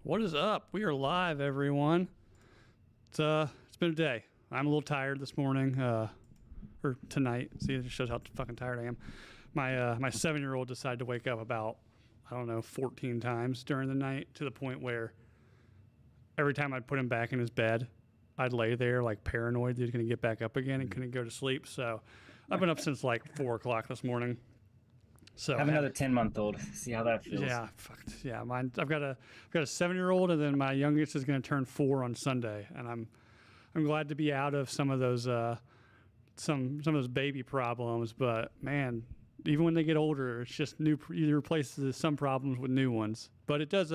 What is up? We are live, everyone. It's been a day. I'm a little tired this morning, or tonight. See, it just shows how fucking tired I am. My 7-year-old decided to wake up about 14 times during the night, to the point where every time I'd put him back in his bed, I'd lay there like paranoid that he's going to get back up again and couldn't go to sleep. So I've been up since like 4 o'clock this morning. So Have another 10-month-old. See how that feels. Yeah, fucked. Yeah, mine. I've got a 7-year-old, and then my youngest is going to turn 4 on Sunday, and I'm glad to be out of some of those some of those baby problems. But man, even when they get older, it's just new. Either replaces some problems with new ones. But it does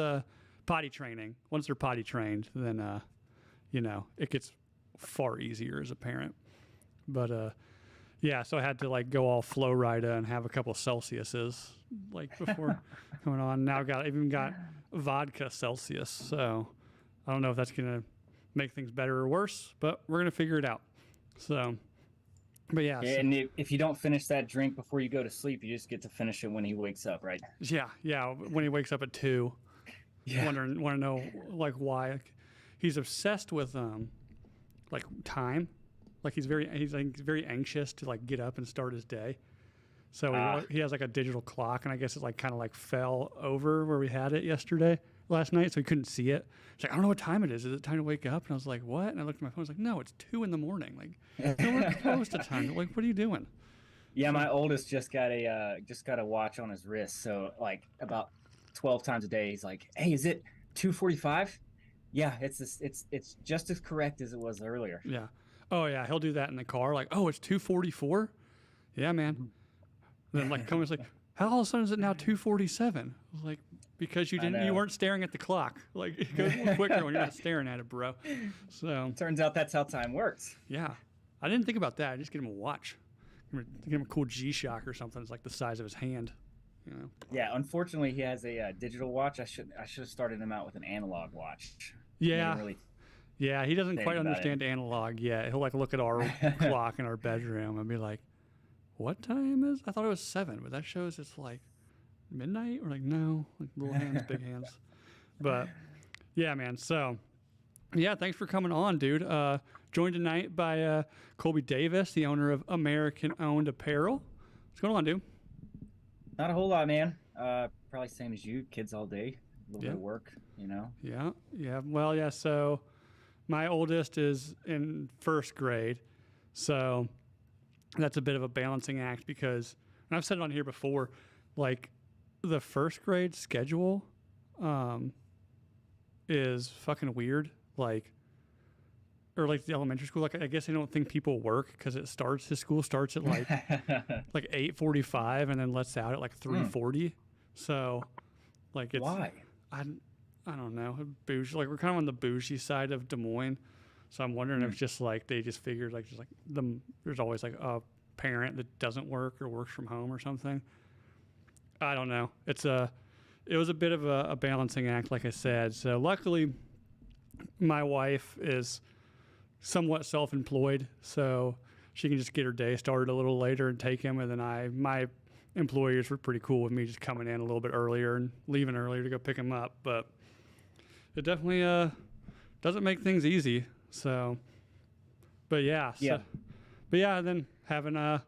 potty training. Once they're potty trained, then it gets far easier as a parent. But yeah, so I had to like go all Flow Rida and have a couple Celsiuses like before coming on. Now I even got vodka Celsius. So I don't know if that's gonna make things better or worse, but we're gonna figure it out. So, but yeah. And if you don't finish that drink before you go to sleep, you just get to finish it when he wakes up, right? Yeah. When he wakes up at 2, Yeah. want to know like why. Like, he's obsessed with like time. Like he's very anxious to like get up and start his day. So he has like a digital clock, and I guess it like kind of like fell over where we had it last night, so he couldn't see it. He's like, I don't know what time it is. Is it time to wake up? And I was like, what? And I looked at my phone. I was like, no, it's 2 a.m. Like, nowhere close to time. Like, what are you doing? Yeah, my oldest just got a watch on his wrist. So like about 12 times a day, he's like, hey, is it 2:45? Yeah, it's just as correct as it was earlier. Yeah. Oh yeah, he'll do that in the car. Like, oh, it's 2:44. Yeah, man. Then like comes like, how all of a sudden is it now 2:47? I was like, because you weren't staring at the clock. Like it goes more quicker when you're not staring at it, bro. So Turns out that's how time works. yeah, I didn't think about that. I just get him a watch. Get him a cool G-Shock or something. It's like the size of his hand. Yeah, unfortunately, he has a digital watch. I should have started him out with an analog watch. Yeah. Yeah, he doesn't quite understand analog yet. He'll like look at our clock in our bedroom and be like, what time is? I thought it was 7, but that shows it's like midnight. Or like, no, like little hands, big hands. But yeah, man. So yeah, thanks for coming on, dude. Joined tonight by Colby Davis, the owner of American-owned Apparel. What's going on, dude? Not a whole lot, man. Probably same as you. Kids all day. A little bit of work, Yeah. Well, yeah, so my oldest is in first grade, so that's a bit of a balancing act because, and I've said it on here before, like the first grade schedule is fucking weird. Like, or like the elementary school, like I guess I don't think people work because his school starts at like like 8:45 and then lets out at like 3:40. So like it's why? I don't know, bougie. Like we're kind of on the bougie side of Des Moines, so I'm wondering if it's just like they just figured like there's always like a parent that doesn't work or works from home or something. I don't know. It was a bit of a balancing act, like I said. So luckily, my wife is somewhat self-employed, so she can just get her day started a little later and take him. And then my employers were pretty cool with me just coming in a little bit earlier and leaving earlier to go pick him up, but it definitely doesn't make things easy. So, but yeah. And then having a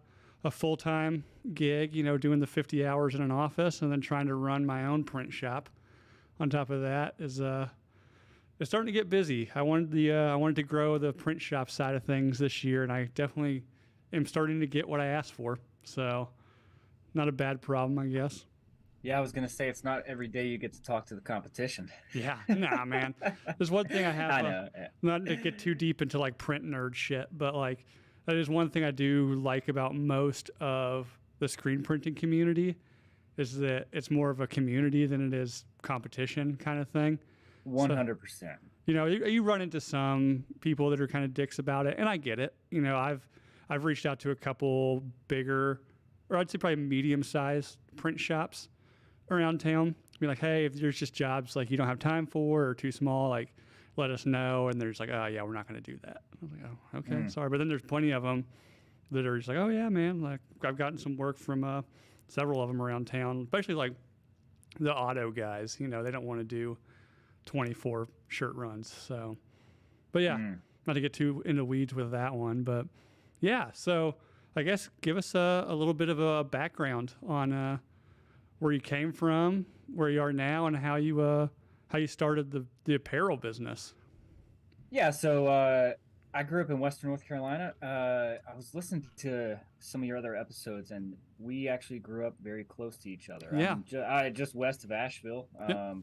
full-time gig, doing the 50 hours in an office and then trying to run my own print shop on top of that is it's starting to get busy. I wanted to grow the print shop side of things this year, and I definitely am starting to get what I asked for. So not a bad problem, I guess. Yeah, I was gonna say it's not every day you get to talk to the competition. Yeah, nah, man. There's one thing I have. I know. Yeah. Not to get too deep into like print nerd shit, but like that is one thing I do like about most of the screen printing community is that it's more of a community than it is competition kind of thing. 100%. You run into some people that are kind of dicks about it, and I get it. I've reached out to a couple bigger, or I'd say probably medium-sized print shops around town. Be like, hey, if there's just jobs like you don't have time for or too small, like let us know. And they're just like, oh yeah, we're not going to do that. I was like, oh, okay, sorry. But then there's plenty of them that are just like, oh yeah, man. Like I've gotten some work from several of them around town, especially like the auto guys. They don't want to do 24 shirt runs. So, but yeah, not to get too into weeds with that one, but yeah. So I guess give us a little bit of a background on where you came from, where you are now, and how you started the apparel business. Yeah, so I grew up in Western North Carolina. I was listening to some of your other episodes, and we actually grew up very close to each other. Yeah. I'm just west of Asheville. Yep.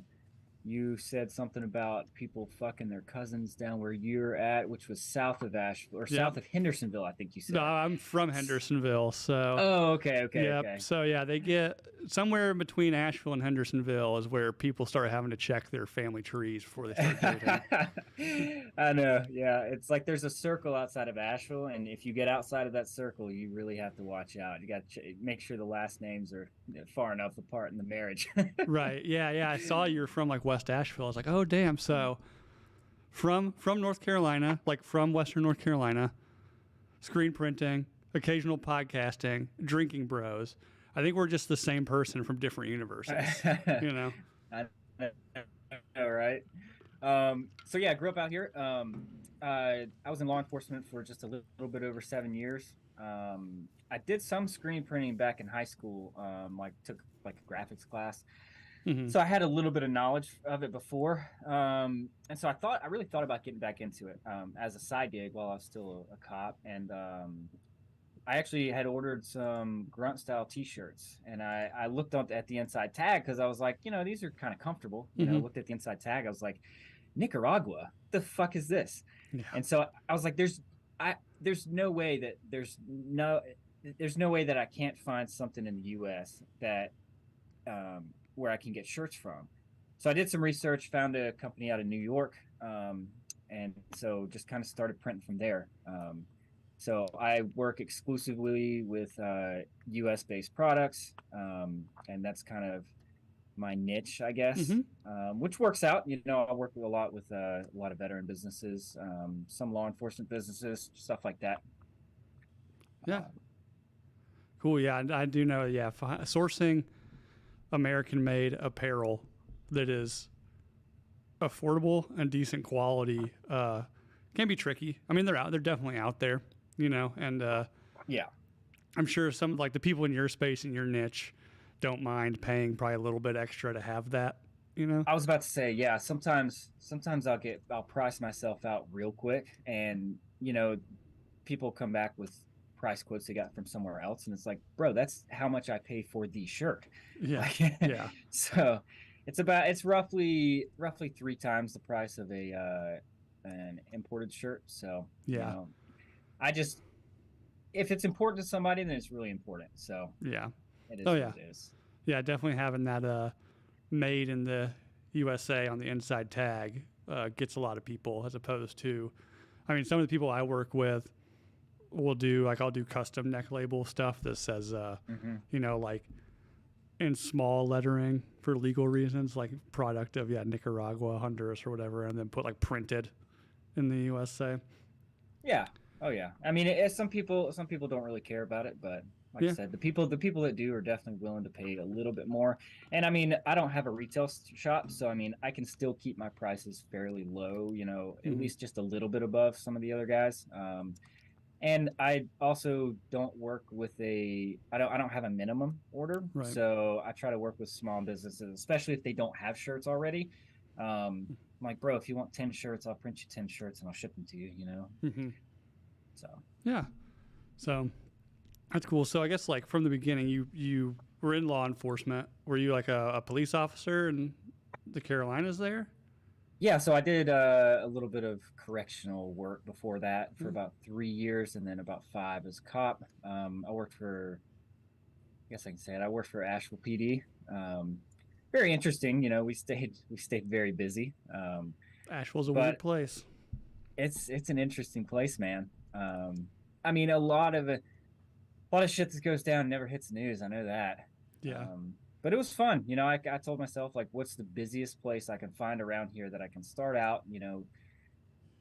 You said something about people fucking their cousins down where you're at, which was south of Asheville or south of Hendersonville, I think you said. No, I'm from Hendersonville, so. Oh, okay. Okay. So yeah, they get somewhere in between Asheville and Hendersonville is where people start having to check their family trees before they start dating. I know. Yeah, it's like there's a circle outside of Asheville, and if you get outside of that circle, you really have to watch out. You got to make sure the last names are far enough apart in the marriage. Right. Yeah. I saw you're from like West Asheville. I was like, oh damn. So from North Carolina, like from Western North Carolina, screen printing, occasional podcasting, drinking bros. I think we're just the same person from different universes. You know. All right. So yeah, I grew up out here. I was in law enforcement for just a little bit over 7 years. I did some screen printing back in high school. Took like a graphics class. Mm-hmm. So I had a little bit of knowledge of it before. And so I really thought about getting back into it as a side gig while I was still a cop. And I actually had ordered some grunt style t-shirts, and I looked up at the inside tag because I was like, these are kind of comfortable. Looked at the inside tag. I was like, Nicaragua, what the fuck is this? Yeah. And so I was like, there's no way that I can't find something in the U.S. that where I can get shirts from. So I did some research, found a company out of New York, and so just kind of started printing from there. So I work exclusively with U.S.-based products, and that's kind of my niche, I guess, which works out. I work a lot with a lot of veteran businesses, some law enforcement businesses, stuff like that. Yeah. Cool. Yeah, I do know. Yeah, sourcing American-made apparel that is affordable and decent quality can be tricky. I mean, they're definitely out there. And yeah, I'm sure some like the people in your space and your niche don't mind paying probably a little bit extra to have that. I was about to say, yeah. Sometimes I'll price myself out real quick, and people come back with price quotes they got from somewhere else, and it's like, bro, that's how much I pay for the shirt. Yeah, yeah. So it's roughly 3 times the price of an imported shirt. So yeah. If it's important to somebody, then it's really important. So yeah, it is. It is. Yeah, definitely having that made in the USA on the inside tag gets a lot of people, as opposed to, I mean, some of the people I work with will do I'll do custom neck label stuff that says like in small lettering for legal reasons, like product of Nicaragua, Honduras, or whatever, and then put like printed in the USA. Yeah. Oh yeah. I mean, some people don't really care about it, but like I said, the people that do are definitely willing to pay a little bit more. And I mean, I don't have a retail shop, so I mean, I can still keep my prices fairly low, at least just a little bit above some of the other guys. And I also don't work with I don't have a minimum order. Right. So I try to work with small businesses, especially if they don't have shirts already. I'm like, bro, if you want 10 shirts, I'll print you 10 shirts and I'll ship them to you, So yeah, so that's cool. So I guess like from the beginning, you were in law enforcement. Were you like a police officer in the Carolinas there? Yeah, so I did a little bit of correctional work before that for about 3 years, and then about 5 as a cop. I worked for, I guess I can say it. I worked for Asheville PD. Very interesting. We stayed very busy. Asheville's a weird place. It's an interesting place, man. I mean, a lot of shit that goes down never hits the news. I know that. Yeah. But it was fun. I told myself, like, what's the busiest place I can find around here that I can start out,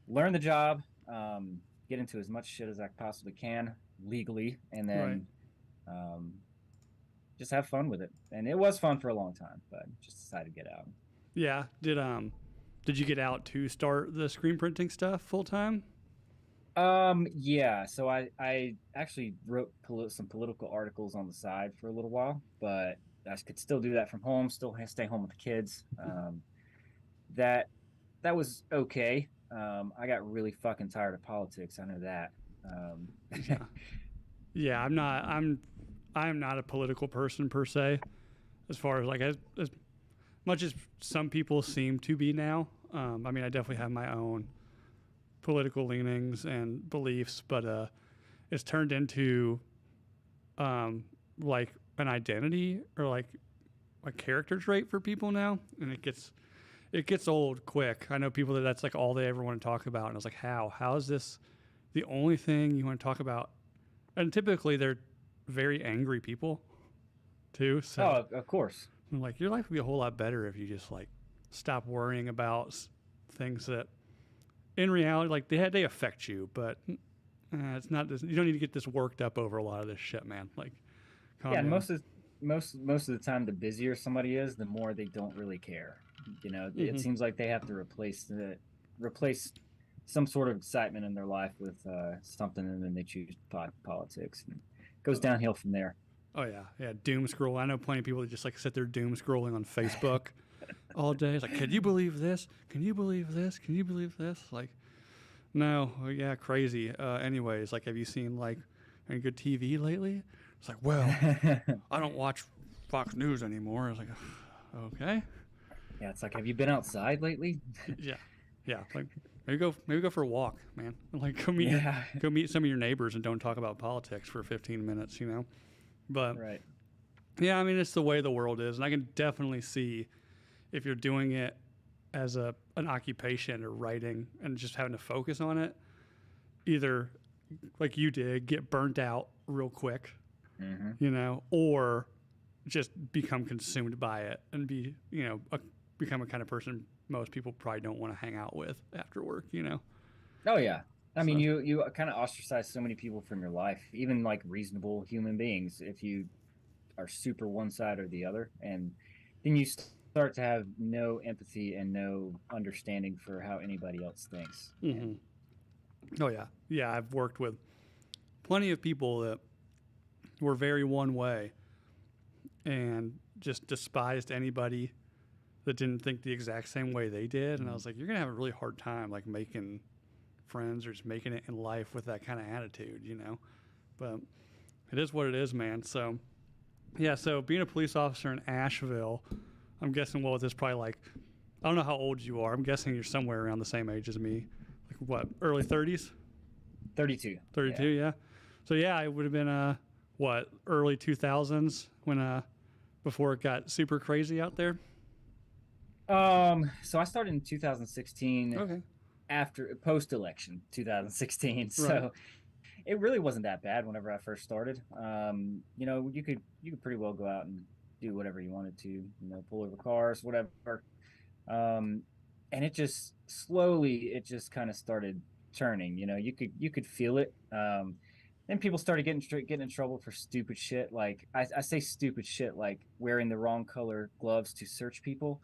learn the job, get into as much shit as I possibly can legally, and then just have fun with it. And it was fun for a long time, but just decided to get out. Yeah. did you get out to start the screen printing stuff full time? Yeah. So I actually wrote some political articles on the side for a little while, but I could still do that from home. Still stay home with the kids. That that was okay. I got really fucking tired of politics. I know that. Um, Yeah. Yeah, I'm not a political person per se, as far as like as much as some people seem to be now. I mean, I definitely have my own political leanings and beliefs, but it's turned into like an identity or like a character trait for people now, and it gets old quick. I know people that's like all they ever want to talk about, and I was like, how is this the only thing you want to talk about? And typically they're very angry people too. So oh, of course. I'm like, your life would be a whole lot better if you just like stop worrying about things that in reality, like they affect you, but it's not this, you don't need to get this worked up over a lot of this shit, man. Like, Yeah, calm and down. most of the time, the busier somebody is, the more they don't really care. It Hmm. seems like they have to replace some sort of excitement in their life with something, and then they choose politics, and it goes downhill from there. Oh yeah, yeah. Doom scroll. I know plenty of people that just like sit there doom scrolling on Facebook all day. It's like, can you believe this? Can you believe this? Can you believe this? Like, no, oh, yeah, crazy. Anyways, like, have you seen like any good TV lately? It's like, well, I don't watch Fox News anymore. I was like, okay, Yeah, it's like, have you been outside lately? yeah, yeah. Like, maybe go for a walk, man. Like, Yeah, go meet some of your neighbors and don't talk about politics for 15 minutes, you know. But right. yeah, I mean, it's the way the world is, and I can definitely see if you're doing it as an occupation or writing and just having to focus on it, either like you did, get burnt out real quick, Hmm. you know, or just become consumed by it and be, you know, become a kind of person most people probably don't want to hang out with after work, you know. Oh yeah. I mean, So, you kind of ostracize so many people from your life, even like reasonable human beings, if you are super one side or the other, and then you start to have no empathy and no understanding for how anybody else thinks. And hmm. Oh yeah, yeah. I've worked with plenty of people that were very one way and just despised anybody that didn't think the exact same way they did. And I was like, you're gonna have a really hard time like making friends or just making it in life with that kind of attitude, you know. But it is what it is, man. So yeah, so being a police officer in Asheville, I'm guessing what was this probably like, I don't know how old you are. I'm guessing you're somewhere around the same age as me. Like what, early 30s? 32. 32, Yeah. yeah. So yeah, it would have been what, early 2000s when before it got super crazy out there. So I started in 2016 Okay. after post election 2016. Right. So it really wasn't that bad whenever I first started. You could pretty well go out and do whatever you wanted to, pull over cars, whatever. Um, and it just kind of started turning. You could feel it. Then people started getting in trouble for stupid shit. Like I say stupid shit, like wearing the wrong color gloves to search people,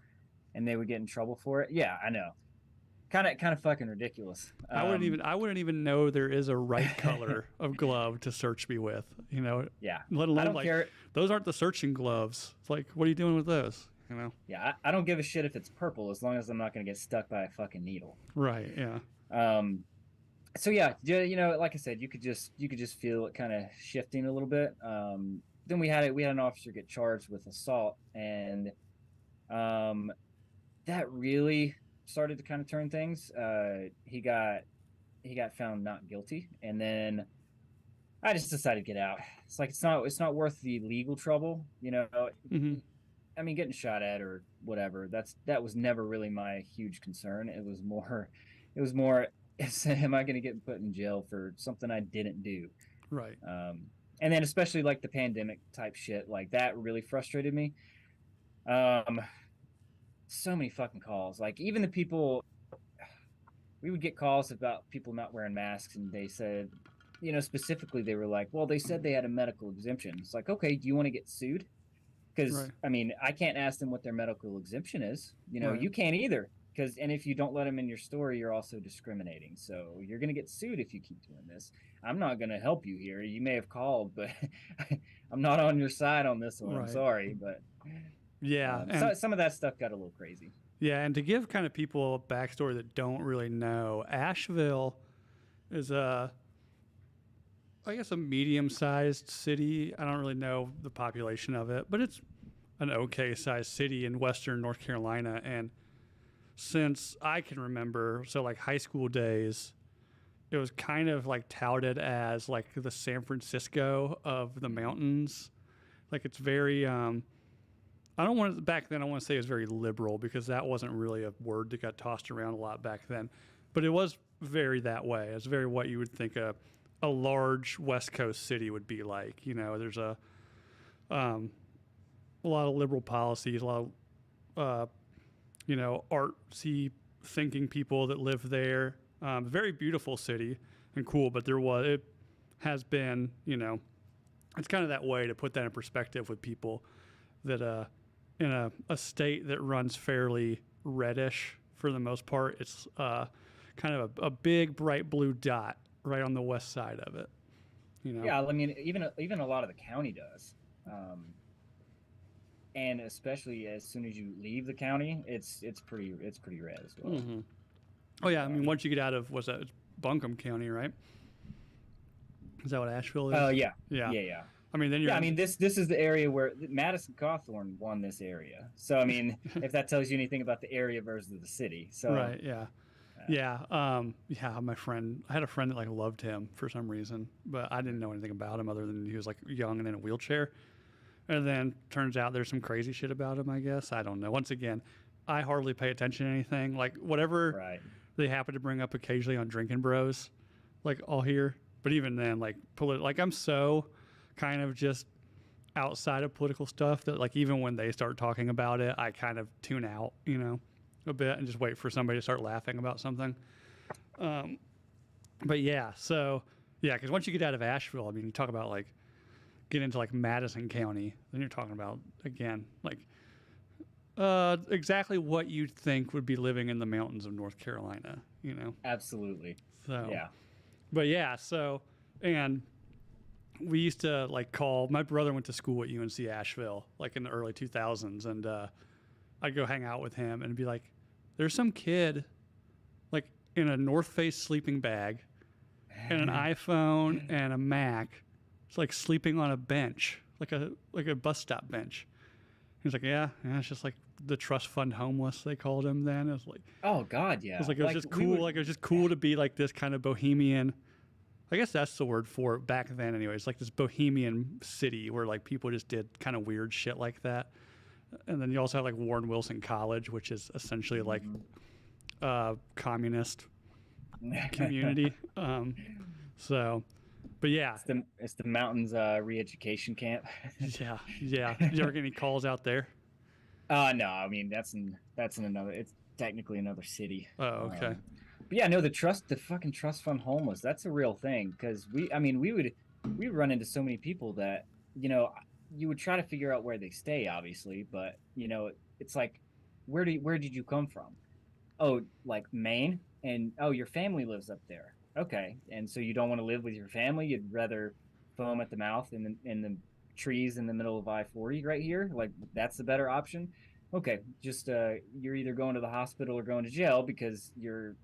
and they would get in trouble for it. Yeah, I know. Kind of fucking ridiculous. I wouldn't even know there is a right color of glove to search me with, you know, Yeah, let I alone don't like care. those aren't the searching gloves. It's like, what are you doing with those? You know? Yeah, I don't give a shit if it's purple as long as I'm not gonna get stuck by a fucking needle. Right. Yeah. Um, so yeah, like I said, you could just feel it kind of shifting a little bit. Then we had an officer get charged with assault, and um, that really started to kind of turn things. He got found not guilty, and then I just decided to get out. It's like it's not worth the legal trouble, Hmm. I mean, getting shot at or whatever. That was never really my huge concern. It was more, am I going to get put in jail for something I didn't do? Right. Um, and then especially like the pandemic type shit, like that really frustrated me. Um, so many fucking calls. Like even the people, we would get calls about people not wearing masks, and they said, specifically they were like, well, they said they had a medical exemption. It's like, okay, do you want to get sued? Because Right. I mean, I can't ask them what their medical exemption is. Right. You can't either, because and if you don't let them in your store, you're also discriminating. So you're gonna get sued if you keep doing this. I'm not gonna help you here. You may have called, but I'm not on your side on this one. I'm Right. sorry, but Yeah. so And some of that stuff got a little crazy. yeah, and to give kind of people a backstory that don't really know, Asheville is I guess a medium-sized city. I don't really know the population of it, but it's an okay-sized city in western North Carolina. And since I can remember, so like high school days, it was kind of like touted as like the San Francisco of the mountains. Like it's very I don't want to, back then I want to say it was very liberal because that wasn't really a word that got tossed around a lot back then. But it was very that way. It's very what you would think a large West Coast city would be like. You know, there's a lot of liberal policies, a lot of artsy thinking people that live there. Very beautiful city and cool, but it has been, it's kind of that way to put that in perspective with people that in a state that runs fairly reddish for the most part, it's kind of a big bright blue dot right on the west side of it. Yeah, I mean, even a lot of the county does, and especially as soon as you leave the county, it's pretty red as well. Mm-hmm. Oh yeah, I mean once you get out of it's Buncombe County, right? Is that what Asheville is? Oh yeah, yeah. yeah. I mean then you're. Yeah, I mean this is the area where Madison Cawthorn won this area. So I mean, if that tells you anything about the area versus the city, so right, yeah. Yeah, my friend. I had a friend that like loved him for some reason, but I didn't know anything about him other than he was like young and in a wheelchair. And then turns out there's some crazy shit about him. I guess I don't know. Once again, I hardly pay attention to anything. Like whatever they happen to bring up occasionally on Drinking Bros, like I'll hear. But even then, like I'm so kind of just outside of political stuff that like even when they start talking about it, I kind of tune out, a bit and just wait for somebody to start laughing about something. But yeah, so yeah, because once you get out of Asheville, I mean, you talk about like get into like Madison County, then you're talking about again like exactly what you'd think would be living in the mountains of North Carolina, Absolutely. So yeah, but yeah, so and we used to like call. My brother went to school at UNC Asheville like in the early 2000s, and I'd go hang out with him and be like, there's some kid like in a North Face sleeping bag and an iPhone and a Mac. It's like sleeping on a bench, like a bus stop bench. He's like, yeah, it's just like the trust fund homeless, they called him then. It was like, oh God, yeah. It was like, it was just cool. Like it was just cool to be like this kind of bohemian. I guess that's the word for it back then anyway. It's like this bohemian city where like people just did kind of weird shit like that. And then you also have like Warren Wilson College, which is essentially like communist community. So, but yeah, it's the mountains re-education camp. yeah. Did you ever get any calls out there? No, I mean that's in another. It's technically another city. Oh, okay. But yeah, no, the fucking trust fund homeless. That's a real thing because we would run into so many people that you would try to figure out where they stay, obviously, but it's like, where did you come from? Oh, like Maine, and oh, your family lives up there. Okay, and so you don't want to live with your family. You'd rather foam at the mouth in the trees in the middle of I-40 right here. Like that's the better option. Okay, just you're either going to the hospital or going to jail because you're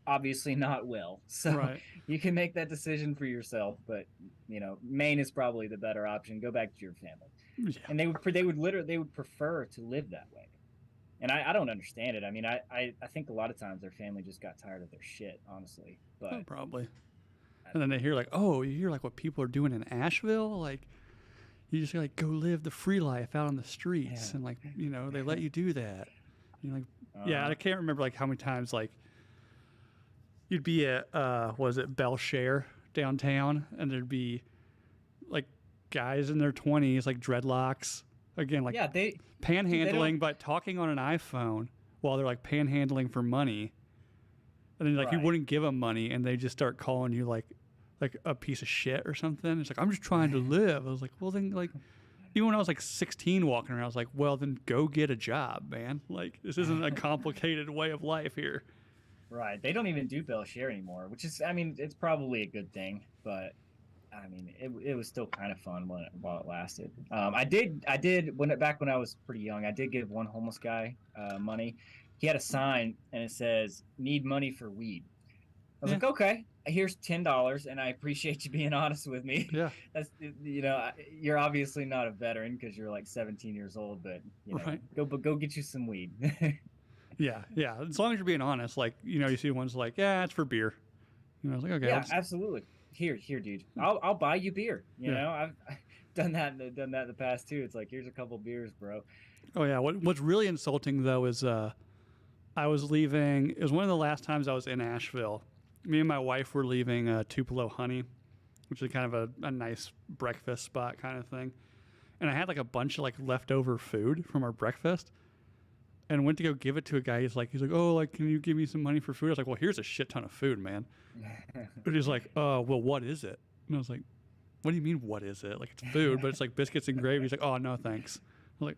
obviously not well. So right. You can make that decision for yourself, but Maine is probably the better option. Go back to your family. Yeah. And they would prefer to live that way. And I don't understand it. I mean, I think a lot of times their family just got tired of their shit, honestly. But probably. And then they hear like, oh, you hear like what people are doing in Asheville? Like you just like go live the free life out on the streets, and like they let you do that. And you're like, yeah, I can't remember like how many times like you'd be at was it Belshare downtown, and there'd be like guys in their 20s like dreadlocks again, like panhandling but talking on an iPhone while they're like panhandling for money, and then like you wouldn't give them money and they just start calling you like a piece of shit or something. It's like, I'm just trying to live. I was like, well then like even when I was like 16 walking around, I was like, well, then go get a job, man. Like, this isn't a complicated way of life here. Right. They don't even do bail share anymore, which is, I mean, it's probably a good thing, but I mean, it was still kind of fun while it lasted. I did back when I was pretty young, I did give one homeless guy money. He had a sign and it says, "Need money for weed." I was Yeah. like, okay, here's $10, and I appreciate you being honest with me. Yeah. That's, you're obviously not a veteran because you're like 17 years old, but Right. go get you some weed. Yeah. Yeah. As long as you're being honest, like, you see ones like, yeah, it's for beer. I was like, okay. Yeah, absolutely. Here, dude. I'll buy you beer. I've done that in the past too. It's like, here's a couple beers, bro. Oh yeah. What's really insulting though is I was leaving. It was one of the last times I was in Asheville. Me and my wife were leaving Tupelo Honey, which is kind of a nice breakfast spot kind of thing. And I had like a bunch of like leftover food from our breakfast, and went to go give it to a guy. He's like, oh, like, can you give me some money for food? I was like, well, here's a shit ton of food, man. But he's like, well, what is it? And I was like, what do you mean, what is it? Like, it's food, but it's like biscuits and gravy. He's like, oh, no, thanks. I was like,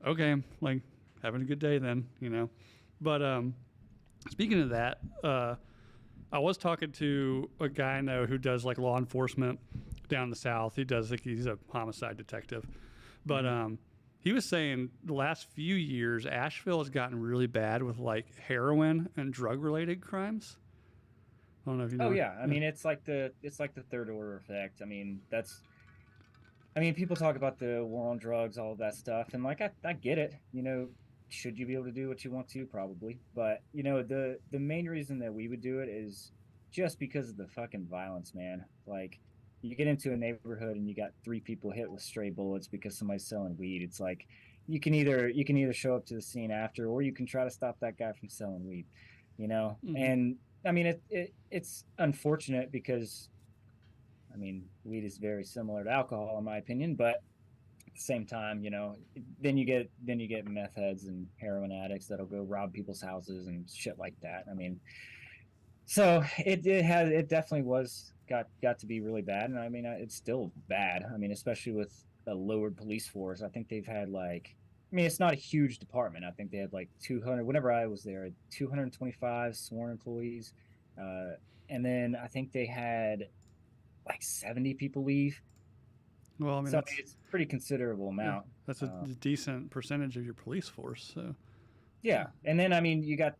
okay, like, having a good day then, But speaking of that, I was talking to a guy I know who does like law enforcement down in the South. He's a homicide detective. But he was saying the last few years, Asheville has gotten really bad with like heroin and drug related crimes. I don't know if you know. Oh yeah, I mean it's like the third order effect. I mean people talk about the war on drugs, all of that stuff, and like I get it. Should you be able to do what you want to? Probably, but the main reason that we would do it is just because of the fucking violence, man. Like, you get into a neighborhood and you got 3 people hit with stray bullets because somebody's selling weed. It's like you can either show up to the scene after, or you can try to stop that guy from selling weed. Mm-hmm. And I mean it's unfortunate because I mean weed is very similar to alcohol in my opinion, but at the same time, then you get meth heads and heroin addicts that'll go rob people's houses and shit like that. I mean, so it definitely got to be really bad, and I mean it's still bad. I mean, especially with a lowered police force. I think they've had like, I mean, it's not a huge department. I think they had like 200. Whenever I was there, 225 sworn employees, and then I think they had like 70 people leave. Well, I mean, so it's a pretty considerable amount. Yeah, that's a decent percentage of your police force. So yeah, and then I mean, you got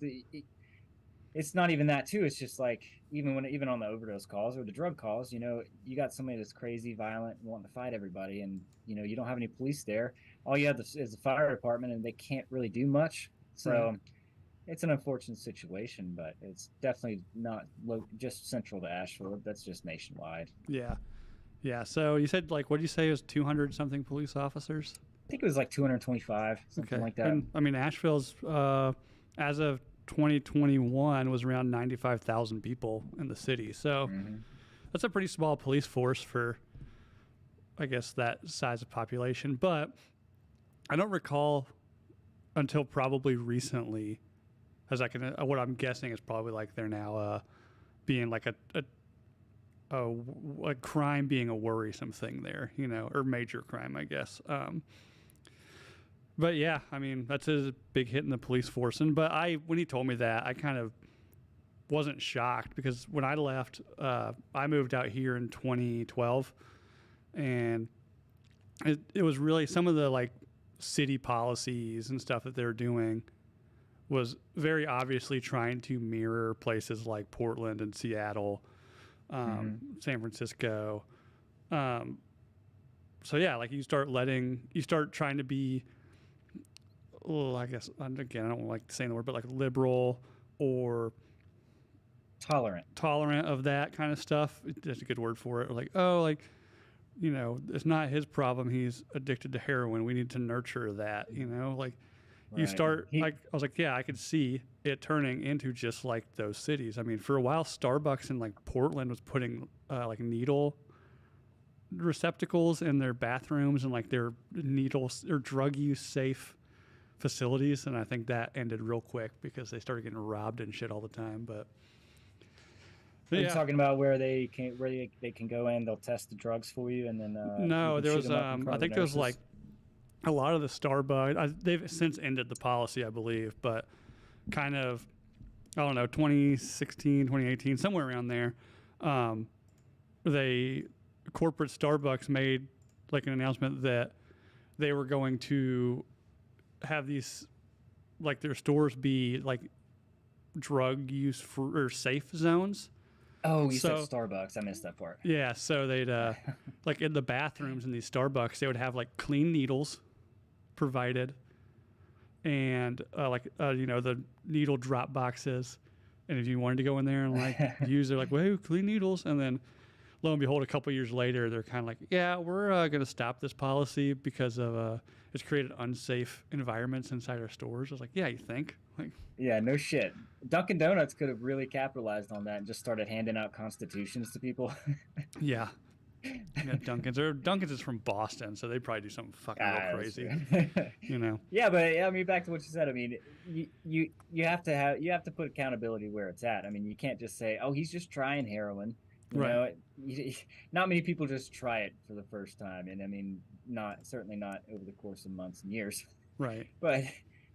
it's not even that too. It's just like even on the overdose calls or the drug calls, you got somebody that's crazy, violent, wanting to fight everybody, and you don't have any police there. All you have is the fire department, and they can't really do much. So right. It's an unfortunate situation, but it's definitely not just central to Asheville. That's just nationwide. Yeah. Yeah, so you said, like, what did you say, it was 200 something police officers? I think it was like 225, something like that. And, I mean, Asheville's, as of 2021, was around 95,000 people in the city. So that's a pretty small police force for, I guess, that size of population. But I don't recall until probably recently, as I can, what I'm guessing is probably like they're now being like a crime being a worrisome thing there, or major crime, I guess. But yeah, I mean, that's a big hit in the police force. But when he told me that, I kind of wasn't shocked because when I left, I moved out here in 2012, and it was really some of the like city policies and stuff that they were doing was very obviously trying to mirror places like Portland and Seattle, San Francisco. So yeah, like you start trying to be, I guess, again, I don't like saying the word, but like liberal or tolerant of that kind of stuff. That's a good word for it. Or like, it's not his problem. He's addicted to heroin. We need to nurture that, like right. You start, I was like, yeah, I could see it turning into just like those cities. I mean, for a while, Starbucks in like Portland was putting like needle receptacles in their bathrooms and like their needles or drug use safe facilities. And I think that ended real quick because they started getting robbed and shit all the time. But Are you Yeah. talking about where they can go in? They'll test the drugs for you, and then you No, can there shoot was them up in I front of think the there was like nurses? a lot of the Starbucks. They've since ended the policy, I believe, but kind of I don't know, 2016, 2018, somewhere around there. Um, they corporate Starbucks made like an announcement that they were going to have these like their stores be like drug use for or safe zones. Oh, you said So Starbucks. I missed that part. yeah, so they'd like in the bathrooms in these Starbucks, they would have like clean needles provided, and the needle drop boxes. And if you wanted to go in there and like use, they're like, "Whoa, clean needles!" And then lo and behold, a couple years later, they're kind of like, "Yeah, we're going to stop this policy because of it's created unsafe environments inside our stores." I was like, "Yeah, you think?" Like, Yeah, no shit. Dunkin' Donuts could have really capitalized on that and just started handing out constitutions to people. yeah, yeah, Dunkin's. Or Dunkin's is from Boston, so they probably do something fucking real Ah, that's crazy, true. you know? Yeah, but I mean, back to what you said. I mean, you have to put accountability where it's at. I mean, you can't just say, "Oh, he's just trying heroin." You Right. know, not many people just try it for the first time, and I mean, not certainly not over the course of months and years. Right. But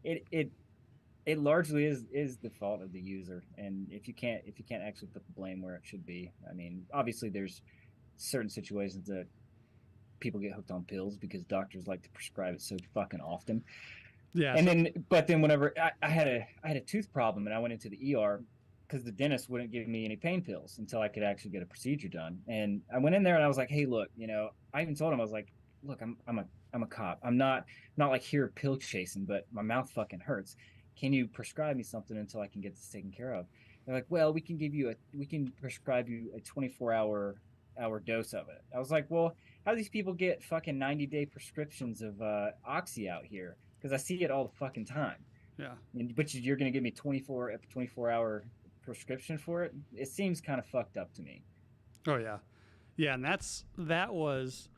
it it it largely is the fault of the user, and if you can't actually put the blame where it should be. I mean, obviously, there's certain situations that people get hooked on pills because doctors like to prescribe it so fucking often. Yeah. And So then whenever I had a tooth problem and I went into the ER because the dentist wouldn't give me any pain pills until I could actually get a procedure done. And I went in there and I was like, "Hey, look, I even told him I was like, look, I'm a cop. I'm not like here pill chasing, but my mouth fucking hurts. Can you prescribe me something until I can get this taken care of?" They're like, "Well, we can prescribe you a 24-hour dose of it." I was like, "Well, how do these people get fucking 90-day prescriptions of Oxy out here? Because I see it all the fucking time. yeah. But you're going to give me 24-hour prescription for it? It seems kind of fucked up to me." Oh yeah. Yeah, and that was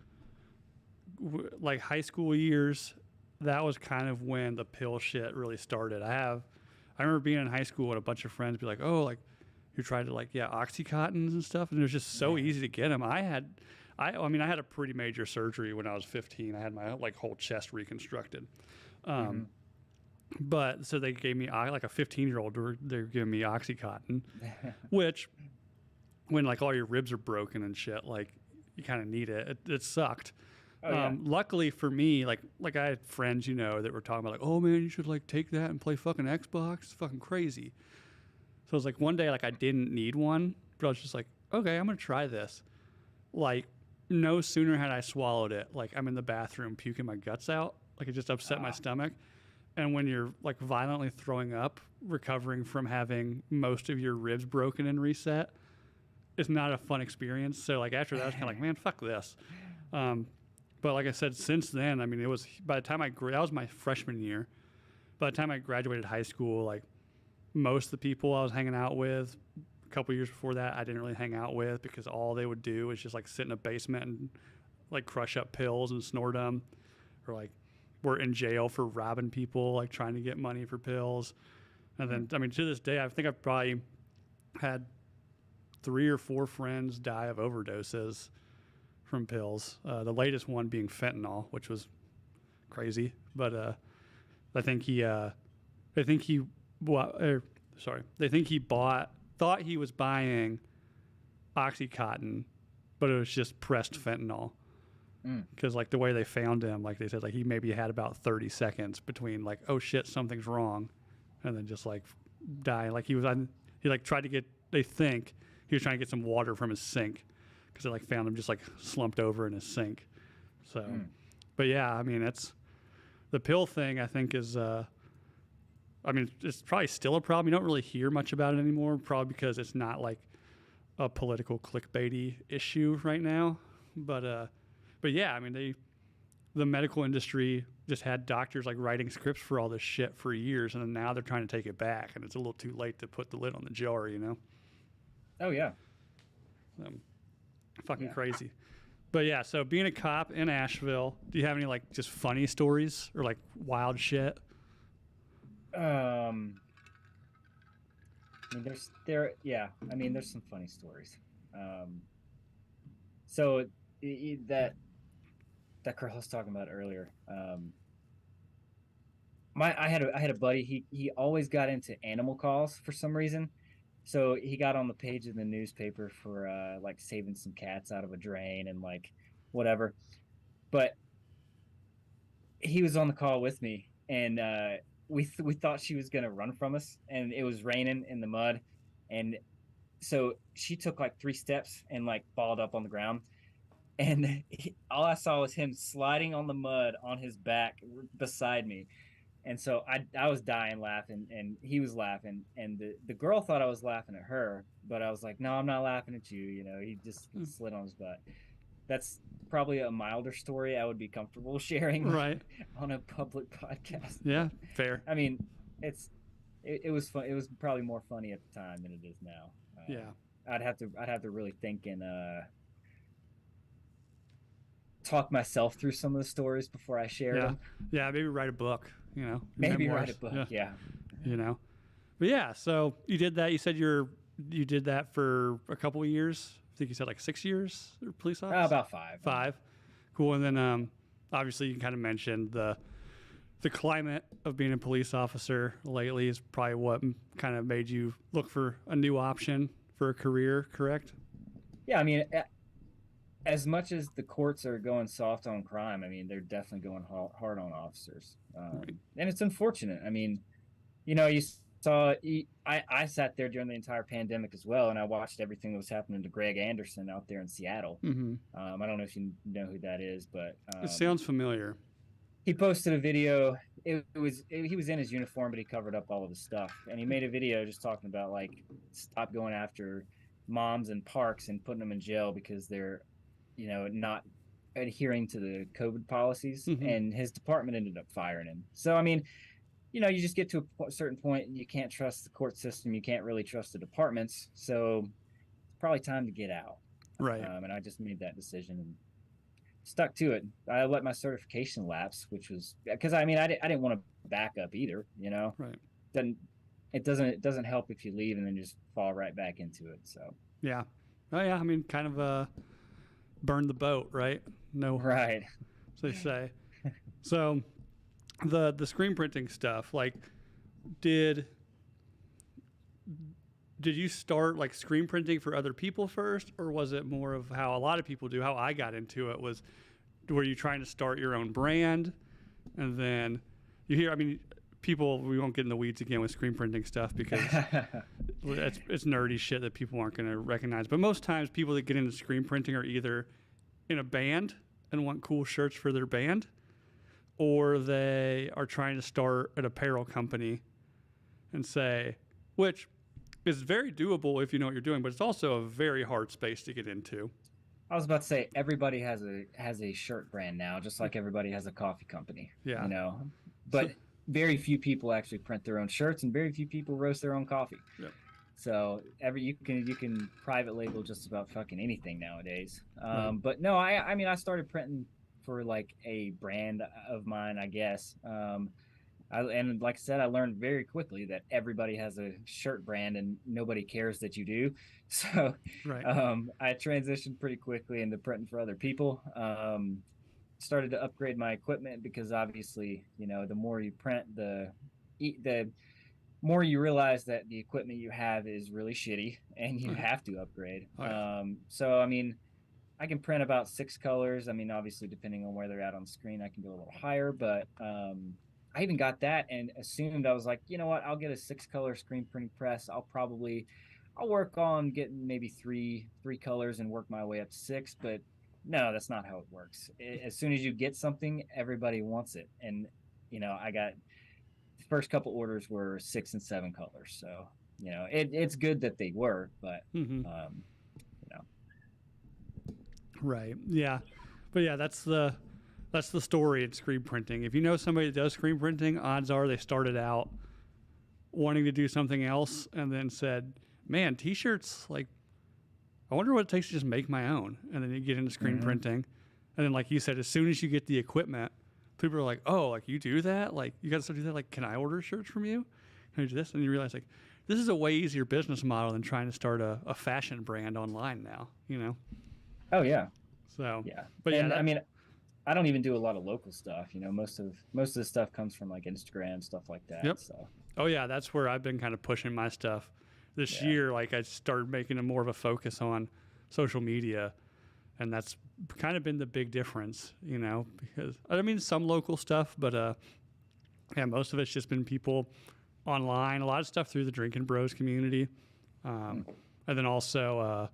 like high school years. That was kind of when the pill shit really started. I remember being in high school and a bunch of friends be like, "Oh, like you tried to like Oxycontins and stuff," and it was just so easy to get them. I mean, I had a pretty major surgery when I was 15. I had my like whole chest reconstructed. Mm-hmm. Um, but so they gave me like a 15-year-old. They're giving me OxyContin, which when like all your ribs are broken and shit, like you kind of need it. It sucked. Oh yeah. Luckily for me, like I had friends, that were talking about like, "Oh man, you should like take that and play fucking Xbox. It's fucking crazy." So it was like one day, like I didn't need one, but I was just like, "Okay, I'm gonna try this." Like no sooner had I swallowed it, like I'm in the bathroom puking my guts out. Like it just upset my stomach. And when you're like violently throwing up, recovering from having most of your ribs broken and reset, it's not a fun experience. So like after that, I was kind of like, man, fuck this. But like I said, since then, I mean, it was by the time that was my freshman year. By the time I graduated high school, like most of the people I was hanging out with, a couple years before that, I didn't really hang out with because all they would do is just like sit in a basement and like crush up pills and snort them, or like were in jail for robbing people, like trying to get money for pills. And then, I mean, to this day, I think I've probably had 3 or 4 friends die of overdoses from pills. The latest one being fentanyl, which was crazy. But I think they think he thought he was buying OxyContin, but it was just pressed fentanyl. Because like the way they found him, like they said, like he maybe had about 30 seconds between like, oh shit, something's wrong, and then just like die. Like he like tried to get. They think he was trying to get some water from his sink because they like found him just like slumped over in his sink. So, but yeah, I mean it's the pill thing. I think is. I mean, it's probably still a problem. You don't really hear much about it anymore, probably because it's not like a political clickbaity issue right now. But yeah, I mean, the medical industry just had doctors like writing scripts for all this shit for years, and then now they're trying to take it back, and it's a little too late to put the lid on the jar, Oh yeah. Fucking Yeah. crazy. But yeah, so being a cop in Asheville, do you have any like just funny stories or like wild shit? Um. I mean, yeah. I mean, there's some funny stories. Um, so that girl I was talking about earlier. I had a buddy. He always got into animal calls for some reason. So he got on the page of the newspaper for like saving some cats out of a drain and like whatever. But he was on the call with me, and we thought she was gonna run from us, and it was raining in the mud, and so she took like 3 steps and like balled up on the ground, and all I saw was him sliding on the mud on his back beside me. And so I was dying laughing, and he was laughing, and the girl thought I was laughing at her, but I was like, no, I'm not laughing at you. You know, he just slid on his butt. That's probably a milder story I would be comfortable sharing Right. on a public podcast. Yeah, fair. I mean, it was fun. It was probably more funny at the time than it is now. Yeah. I'd have to really think and talk myself through some of the stories before I share them. Yeah, maybe write a book, you know. Maybe memoirs. write a book, yeah. You know. But yeah, so you did that. You said you did that for a couple of years. I think you said like 6 years, police officer? About 5. 5. Cool. And then obviously you kind of mentioned the climate of being a police officer lately is probably what kind of made you look for a new option for a career, correct? Yeah, I mean, as much as the courts are going soft on crime, I mean, they're definitely going hard on officers. Right. And it's unfortunate. I mean, you know, I sat there during the entire pandemic as well, and I watched everything that was happening to Greg Anderson out there in Seattle. Mm-hmm. I don't know if you know who that is, but It sounds familiar. he posted a video. He was in his uniform, but he covered up all of his stuff, and he made a video just talking about like stop going after moms in parks and putting them in jail because they're, you know, not adhering to the COVID policies. Mm-hmm. And his department ended up firing him. So I mean, you know, you just get to a certain point, you can't trust the court system, you can't really trust the departments, so it's probably time to get out. Right. And I just made that decision and stuck to it. I let my certification lapse, which was because I mean I didn't want to back up either, you know. Right. It doesn't help if you leave and then just fall right back into it. So yeah. Oh yeah, I mean kind of burn the boat, right? No. Right. As they say. So the screen printing stuff, like did you start like screen printing for other people first, or was it more of how a lot of people do, how I got into it was, were you trying to start your own brand? And then you hear, I mean, people, we won't get in the weeds again with screen printing stuff because it's nerdy shit that people aren't going to recognize. But most times people that get into screen printing are either in a band and want cool shirts for their band, or they are trying to start an apparel company and say, which is very doable if you know what you're doing, but it's also a very hard space to get into. I was about to say everybody has a shirt brand now, just like everybody has a coffee company. Yeah. You know, but very few people actually print their own shirts, and very few people roast their own coffee. Yeah. So you can private label just about fucking anything nowadays. But no, I mean I started printing for like a brand of mine, I guess. And like I said, I learned very quickly that everybody has a shirt brand and nobody cares that you do. So Right. I transitioned pretty quickly into printing for other people. Started to upgrade my equipment because obviously, you know, the more you print, the more you realize that the equipment you have is really shitty and you have to upgrade. So, I mean, I can print about 6 colors. I mean, obviously, depending on where they're at on the screen, I can go a little higher. But I even got that and assumed, I was like, you know what? I'll get a 6-color screen printing press. I'll work on getting maybe three colors and work my way up to 6. But no, that's not how it works. As soon as you get something, everybody wants it. And, you know, I got the first couple orders were 6 and 7 colors. So, you know, it's good that they were, but, you know. Right. Yeah. But yeah, that's the story in screen printing. If you know somebody that does screen printing, odds are they started out wanting to do something else and then said, man, t-shirts, like, I wonder what it takes to just make my own. And then you get into screen printing. And then, like you said, as soon as you get the equipment, people are like, oh, like you do that? Like, you got to start doing that? Like, can I order shirts from you? Can I do this? And you realize, like, this is a way easier business model than trying to start a fashion brand online now, you know? Oh yeah, So, yeah. but yeah, And I mean, I don't even do a lot of local stuff. You know, most of the stuff comes from like Instagram, stuff like that. yep. So Oh yeah, that's where I've been kind of pushing my stuff this yeah, year. Like I started making a more of a focus on social media, and that's kind of been the big difference, you know, because I mean, some local stuff, but, yeah, most of it's just been people online, a lot of stuff through the Drinking Bros community. And then also,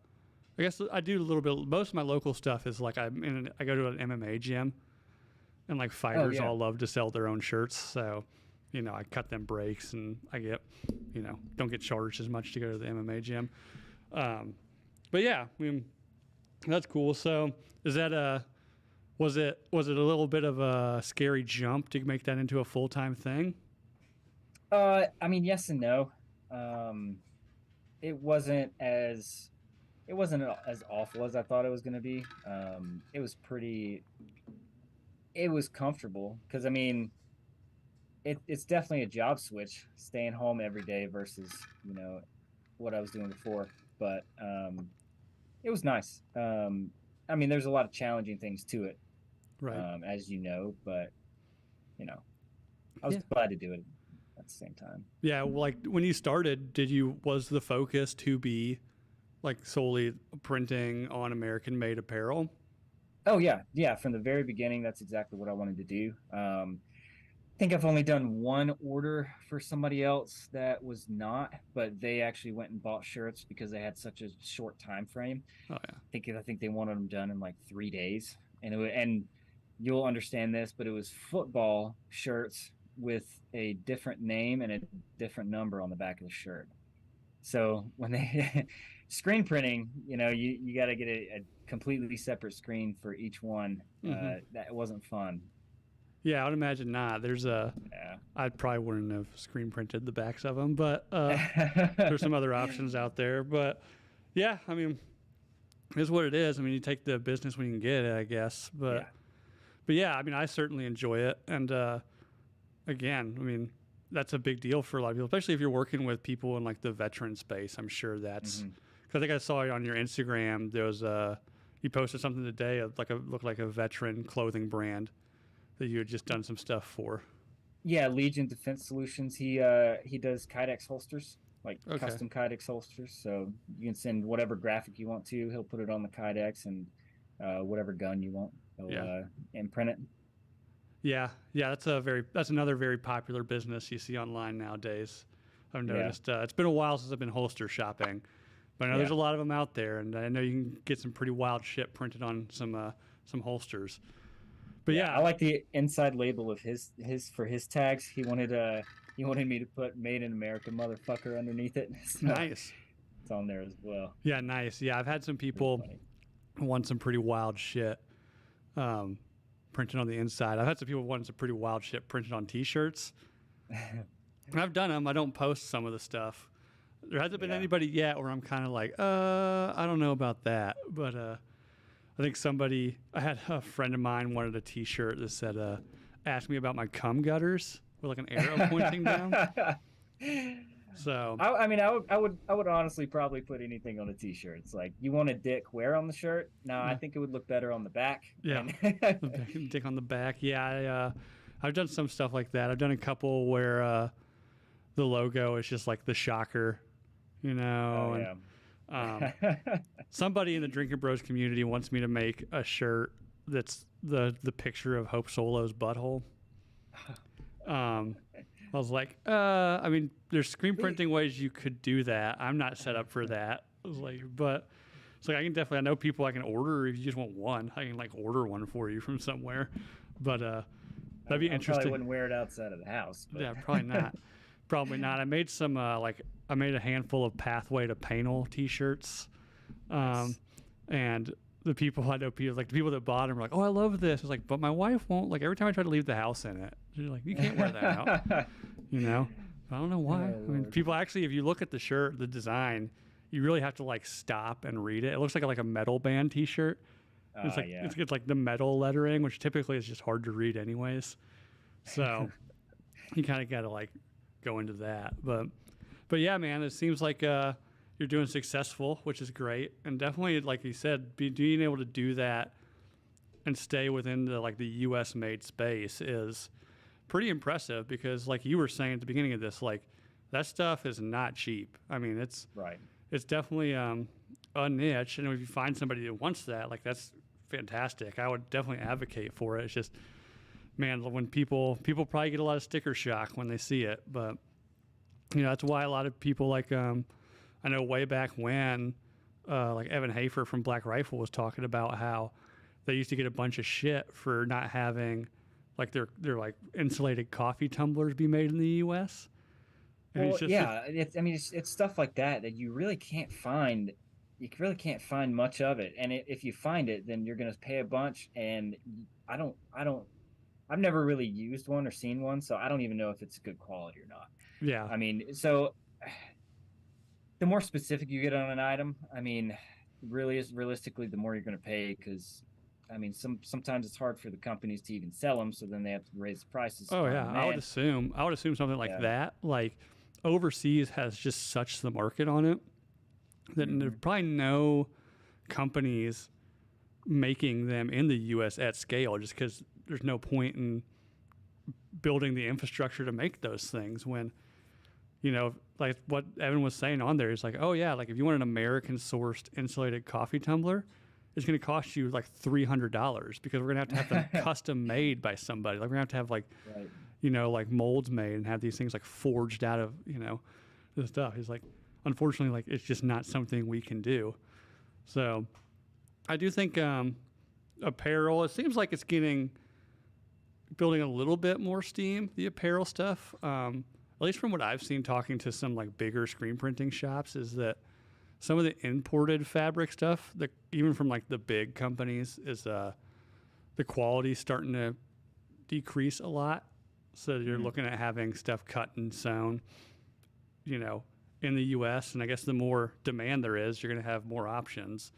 I guess I do a little bit, most of my local stuff is like I go to an MMA gym, and like fighters yeah. all love to sell their own shirts. So, you know, I cut them breaks and I get, you know, don't get charged as much to go to the MMA gym. But yeah, I mean, that's cool. So is that was it a little bit of a scary jump to make that into a full-time thing? I mean, yes and no. Um, it wasn't as it wasn't as awful as I thought it was going to be. It was pretty. It was comfortable because I mean, it's definitely a job switch, staying home every day versus what I was doing before. But it was nice. I mean, there's a lot of challenging things to it, Right. as you know, but I was Yeah. glad to do it at the same time. Yeah, well, like when you started, was the focus to be like solely printing on American-made apparel? Oh yeah, yeah. From the very beginning, that's exactly what I wanted to do. I think I've only done one order for somebody else that was not, but they actually went and bought shirts because they had such a short time frame. Oh yeah. I think they wanted them done in like 3 days, and you'll understand this, but it was football shirts with a different name and a different number on the back of the shirt. So when they screen printing, you got to get a completely separate screen for each one. That wasn't fun. Yeah, I would imagine not. Yeah. I probably wouldn't have screen printed the backs of them, but there's some other options out there. But yeah, I mean, it's what it is. I mean, you take the business when you can get it, I guess. But yeah, I mean, I certainly enjoy it. And again, I mean, that's a big deal for a lot of people, especially if you're working with people in like the veteran space. I'm sure that's because I think I saw on your Instagram there was you posted something today of looked like a veteran clothing brand that you had just done some stuff for. Yeah, Legion Defense Solutions. He does Kydex holsters, like custom Kydex holsters. So you can send whatever graphic you want to. He'll put it on the Kydex and whatever gun you want. He'll imprint it. Yeah, that's another very popular business you see online nowadays. I've noticed. It's been a while since I've been holster shopping, but I know there's a lot of them out there, and I know you can get some pretty wild shit printed on some holsters. But yeah, I like the inside label of his for his tags. He wanted me to put "Made in America, motherfucker" underneath it. So nice. It's on there as well. Yeah, nice. Yeah, I've had some people want some pretty wild shit printed on the inside. I've had some people want some pretty wild shit printed on T-shirts. And I've done them. I don't post some of the stuff. There hasn't been anybody yet where I'm kind of like, I don't know about that. But I think I had a friend of mine wanted a T-shirt that said, ask me about my cum gutters with like an arrow pointing down. So I mean, I would honestly probably put anything on a T-shirt. It's like, you want a dick where on the shirt? No, I think it would look better on the back. Yeah, dick on the back. Yeah, I've done some stuff like that. I've done a couple where the logo is just like the shocker, somebody in the Drinking Bros community wants me to make a shirt that's the picture of Hope Solo's butthole. I was like, I mean, there's screen printing ways you could do that. I'm not set up for that. I was like, but it's like, I know people I can order. If you just want one, I can like order one for you from somewhere. But that'd be interesting. Probably wouldn't wear it outside of the house. But. Yeah, probably not. Probably not. I made some I made a handful of Pathway to Panel T-shirts, and the people the people that bought them were like, "Oh, I love this." It's like, but my wife won't. Like every time I try to leave the house in it, she's like, "You can't wear that out." I don't know why. I mean, people actually, if you look at the shirt, the design, you really have to like stop and read it. It looks like a metal band T-shirt. It's like it's like the metal lettering, which typically is just hard to read anyways. So you kind of got to like go into that. But But yeah, man, it seems like you're doing successful, which is great, and definitely, like you said, being able to do that and stay within the U.S. made space is pretty impressive. Because, like you were saying at the beginning of this, like that stuff is not cheap. I mean, Right. it's definitely a niche, and if you find somebody that wants that, like that's fantastic. I would definitely advocate for it. It's just, man, when people probably get a lot of sticker shock when they see it, but that's why a lot of people like I know way back when like Evan Hafer from Black Rifle was talking about how they used to get a bunch of shit for not having like their like insulated coffee tumblers be made in the U.S. And Well, it's just yeah, it's stuff like that that you really can't find. You really can't find much of it, and if you find it, then you're gonna pay a bunch. And I don't, I've never really used one or seen one, so I don't even know if it's good quality or not. yeah, I mean, so the more specific you get on an item, I mean, really is realistically, the more you're gonna pay because. I mean, sometimes it's hard for the companies to even sell them, so then they have to raise the prices. oh On yeah, I would demand. assume something like Yeah. that. Like overseas has just such the market on it that there's Hmm. probably no companies making them in the U.S. at scale, just because there's no point in building the infrastructure to make those things when like what Evan was saying on there is like, oh yeah, like if you want an American sourced insulated coffee tumbler, it's going to cost you like $300 because we're going to have them custom made by somebody. Like we're going to have like Right. like molds made and have these things like forged out of the stuff. He's like, unfortunately, like it's just not something we can do. So I do think apparel. It seems like it's building a little bit more steam. The apparel stuff, at least from what I've seen, talking to some like bigger screen printing shops, is that some of the imported fabric stuff, that even from like the big companies, is the quality starting to decrease a lot. So you're looking at having stuff cut and sewn, in the U.S. And I guess the more demand there is, you're going to have more options.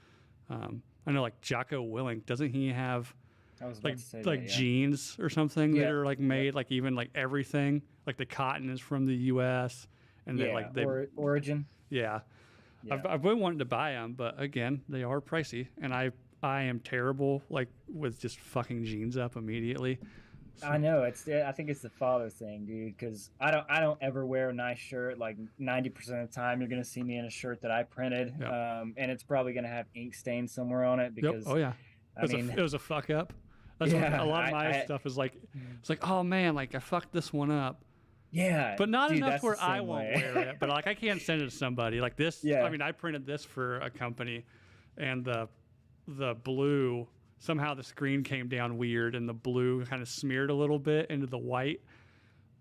I know like Jocko Willink, doesn't he have I was about like to say like that. Yeah. jeans or something that Yeah. are like Yeah. made like even like everything like the cotton is from the U.S. and they Yeah. like they Origin. yeah. Yeah. I've been wanting to buy them, but again, they are pricey, and I am terrible like with just fucking jeans up immediately. I So, know I think it's the father thing, dude. Because I don't ever wear a nice shirt. Like 90% of the time, you're gonna see me in a shirt that I printed, yeah. and it's probably gonna have ink stains somewhere on it Yep. because Oh yeah. I mean, It was a fuck up. That's what a yeah, lot of my I stuff is like. It's like, oh man, like I fucked this one up, yeah, but not dude, enough to that's the where I same won't way. wear it. But like I can't send it to somebody like this. I Yeah. mean, I printed this for a company, and the blue, somehow the screen came down weird, and the blue kind of smeared a little bit into the white,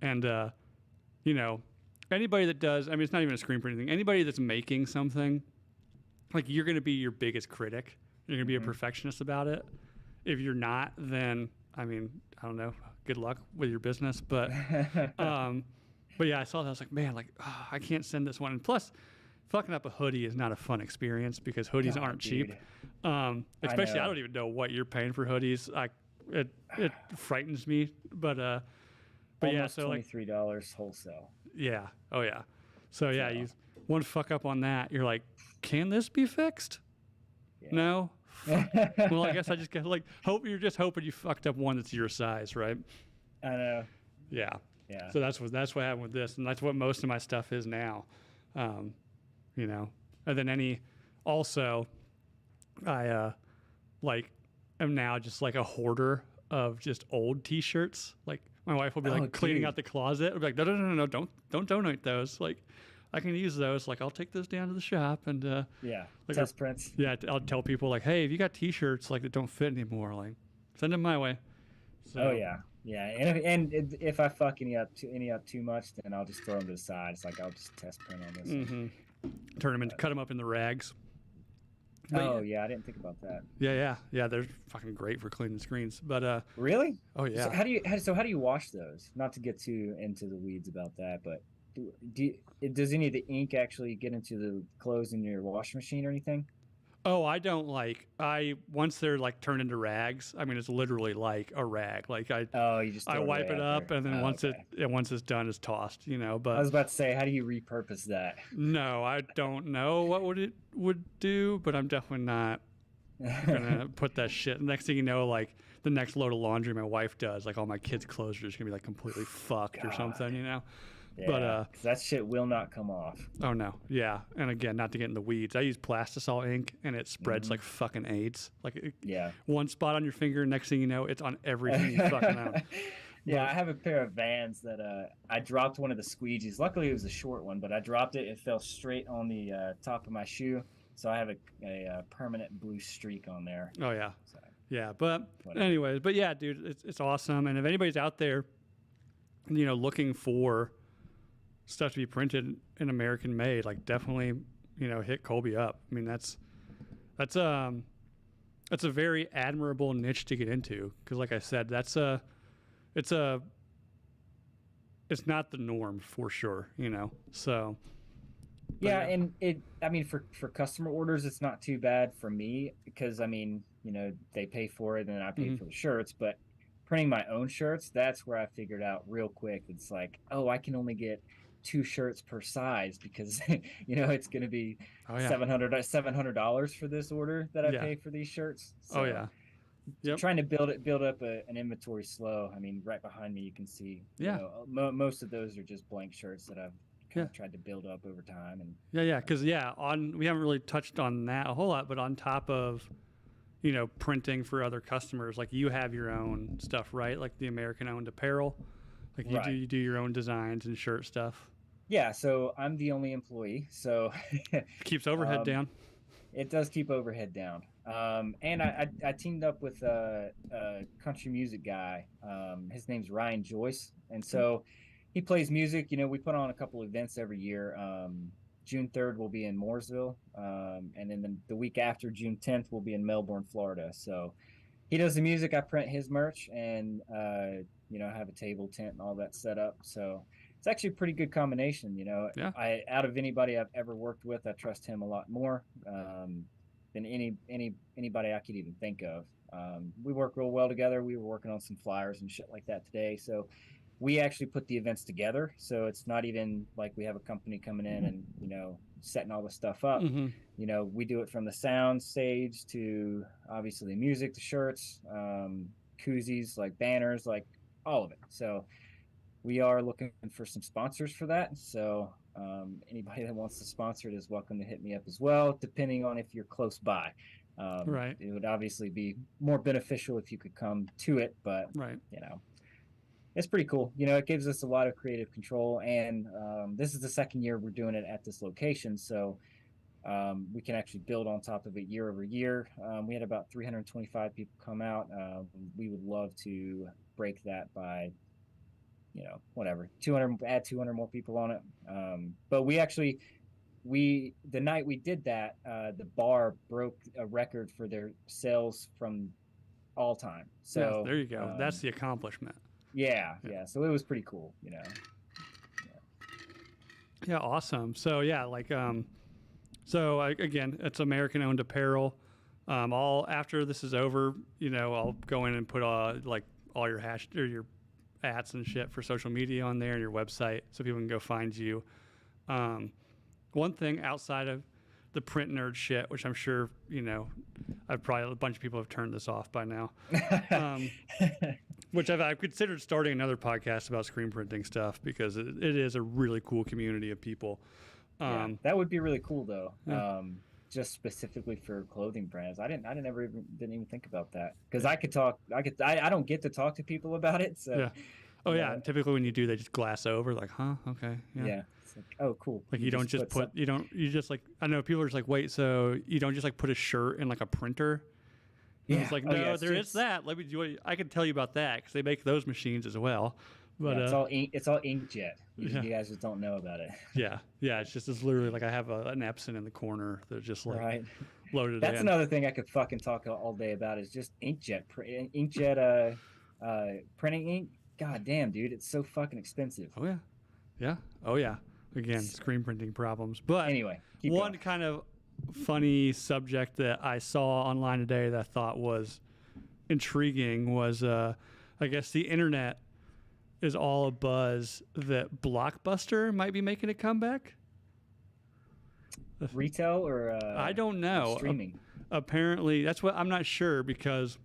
and you know, anybody that does, I mean, it's not even a screen printing thing. Anybody that's making something, like you're going to be your biggest critic. You're going to be a Mhm. perfectionist about it. If you're not, then I mean, I don't know. Good luck with your business, um, but yeah, I saw that. I was like, man, like I can't send this one. And plus, fucking up a hoodie is not a fun experience because hoodies God, aren't cheap. dude. Especially, I know. don't even know what you're paying for hoodies. It frightens me. But yeah, Almost so like $23 wholesale. yeah, oh yeah. So yeah, So you one fuck up on that, you're like, can this be fixed? yeah. No. Fuck. Well, I guess I just got like hope you're just hoping you fucked up one that's your size, right? I know. Yeah. Yeah. So that's what happened with this, and that's what most of my stuff is now. You know, and then also, I like am now just like a hoarder of just old T-shirts. Like my wife will be like cleaning dude. out the closet. I'll be like, no, don't donate those. Like I can use those. Like I'll take those down to the shop and Yeah. like Test prints. yeah, I'll tell people like, hey, if you got T-shirts like that don't fit anymore, like send them my way. So, Oh yeah. Yeah. If I fuck any up too much, then I'll just throw them to the side. It's like I'll just test print on this. One. turn them into cut them up into rags. But Oh yeah, I didn't think about that. yeah, they're fucking great for cleaning screens. But Really? oh yeah, So how do you wash those? Not to get too into the weeds about that, but does any of the ink actually get into the clothes in your washing machine or anything? Oh, I don't like. Once they're like turned into rags. I mean, it's literally like a rag. Like Oh, you just I throw it wipe away it out up, there. and then Oh, okay. once it's done, it's tossed. You know, I but was about to say, how do you repurpose that? no, I don't know what would it would do, but I'm definitely not gonna put that shit. Next thing you know, like the next load of laundry my wife does, like all my kids' clothes are just gonna be like completely fucked or God. something. You know. But Yeah, because that shit will not come off. oh no, yeah, and again, not to get in the weeds, I use plastisol ink, and it spreads like fucking AIDS. Like Yeah. one spot on your finger, next thing you know, it's on everything you fucking own. Yeah, But I have a pair of Vans that I dropped one of the squeegees. Luckily, it was a short one, but I dropped it. It fell straight on the top of my shoe, so I have a permanent blue streak on there. oh yeah, So, yeah. But whatever. anyways, but yeah, dude, it's awesome. And if anybody's out there, looking for stuff to be printed and American made, like definitely, hit Colby up. I mean, that's a very admirable niche to get into because, like I said, it's not the norm for sure, So Yeah, and I mean, for customer orders, it's not too bad for me because I mean, they pay for it and I pay for the shirts, but printing my own shirts, that's where I figured out real quick. It's like, oh, I can only get 2 shirts per size because it's going to be oh yeah, $700 for this order that I yeah, pay for these shirts. oh So yeah, yep, trying to build up an inventory slow. I mean, right behind me you can see yeah, most of those are just blank shirts that I've kind yeah. of tried to build up over time. And Yeah, because we haven't really touched on that a whole lot, but on top of printing for other customers, like you have your own stuff, right? Like the American-owned apparel, like Right. you do your own designs and shirt stuff. Yeah, so I'm the only employee, so Keeps overhead um, down. it does keep overhead down. And I teamed up with a country music guy. His name's Ryan Joyce, and so he plays music. We put on a couple events every year. June 3rd we'll be in Mooresville, and then the week after, June 10th, we'll be in Melbourne, Florida. So he does the music, I print his merch, and I have a table, tent, and all that set up. So it's actually a pretty good combination. Yeah. Out of anybody I've ever worked with, I trust him a lot more than anybody I could even think of. We work real well together. We were working on some flyers and shit like that today. So we actually put the events together. So it's not even like we have a company coming in and, setting all the stuff up. We do it from the sound stage to obviously the music, the shirts, koozies, like banners, like all of it. So we are looking for some sponsors for that. So anybody that wants to sponsor it is welcome to hit me up as well, depending on if you're close by. Right. It would obviously be more beneficial if you could come to it, but Right. It's pretty cool. It gives us a lot of creative control, and this is the second year we're doing it at this location, so we can actually build on top of it year over year. We had about 325 people come out. We would love to break that by, whatever, 200, add 200 more people on it. But the night we did that, the bar broke a record for their sales from all time. So there you go. That's the accomplishment. Yeah. So it was pretty cool, Yeah, awesome. So yeah, like again, it's American-owned apparel. All after this is over, I'll go in and put like all your hash or your ats and shit for social media on there and your website, so people can go find you. One thing outside of the print nerd shit, which I'm sure I've probably a bunch of people have turned this off by now. Which I've considered starting another podcast about screen printing stuff because it is a really cool community of people. That would be really cool though. Yeah. Just specifically for clothing brands. I didn't even think about that because I don't get to talk to people about it. So yeah. Oh yeah. Typically when you do, they just glass over like, huh? Okay. Yeah. It's like, oh, cool. Like you just like, I know people are just like, wait, so you don't just like put a shirt in like a printer? And it's like, no, there is that. Let me do. I can tell you about that because they make those machines as well. But it's all inkjet. You guys just don't know about it. Yeah. It's literally like I have an Epson in the corner that just like loaded. That's another thing I could fucking talk all day about is just inkjet printing ink. God damn, dude, it's so fucking expensive. Oh yeah. Again, screen printing problems. But anyway, one kind of funny subject that I saw online today that I thought was intriguing was I guess the internet is all abuzz that Blockbuster might be making a comeback. Retail or I don't know. streaming? Apparently, that's what I'm not sure because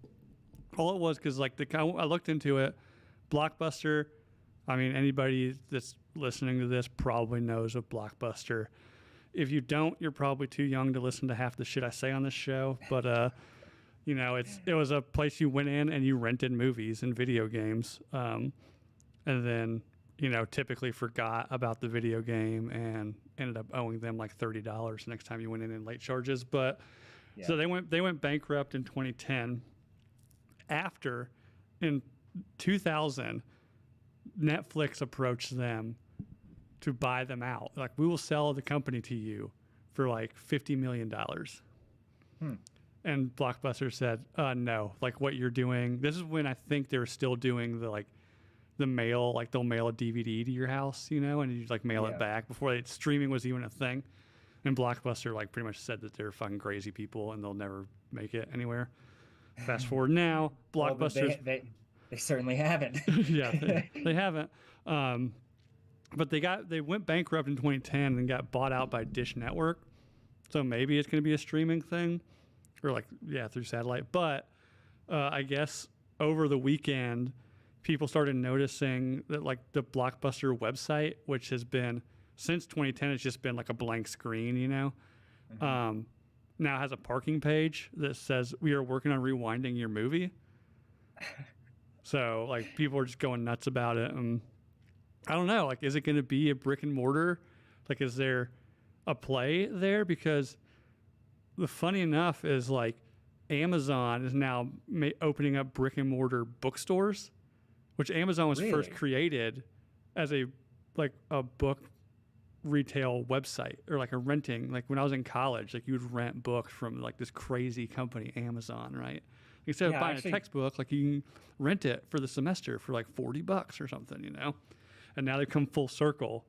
all it was because like I looked into it. Blockbuster. I mean, anybody that's listening to this probably knows of Blockbuster. If you don't, you're probably too young to listen to half the shit I say on this show. But you know, it was a place you went in and you rented movies and video games, and then you know typically forgot about the video game and ended up owing them like $30 next time you went in late charges. But Yeah. so they went bankrupt in 2010. After in 2000, Netflix approached them to buy them out. Like, we will sell the company to you for like $50 million. And Blockbuster said, no, like what you're doing. This is when I think they were still doing the mail, like they'll mail a DVD to your house, you know, and you like mail it back before streaming was even a thing. And Blockbuster like pretty much said that they're fucking crazy people and they'll never make it anywhere. Fast forward now, Blockbuster. Well, they certainly haven't. Yeah, they haven't. But they went bankrupt in 2010 and got bought out by Dish Network. So maybe it's going to be a streaming thing, or like through satellite. But I guess over the weekend, people started noticing that like the Blockbuster website, which has been since 2010, it's just been like a blank screen, you know. Now has a parking page that says we are working on rewinding your movie. So like people are just going nuts about it. And I don't know, like, is it going to be a brick and mortar? Like, is there a play there? Because the funny enough is like Amazon is now opening up brick and mortar bookstores, which Amazon was first created as a book retail website or like a renting. Like when I was in college, like you would rent books from like this crazy company, Amazon, right? Instead of buying a textbook, like you can rent it for the semester for like $40 or something, you know? And now they've come full circle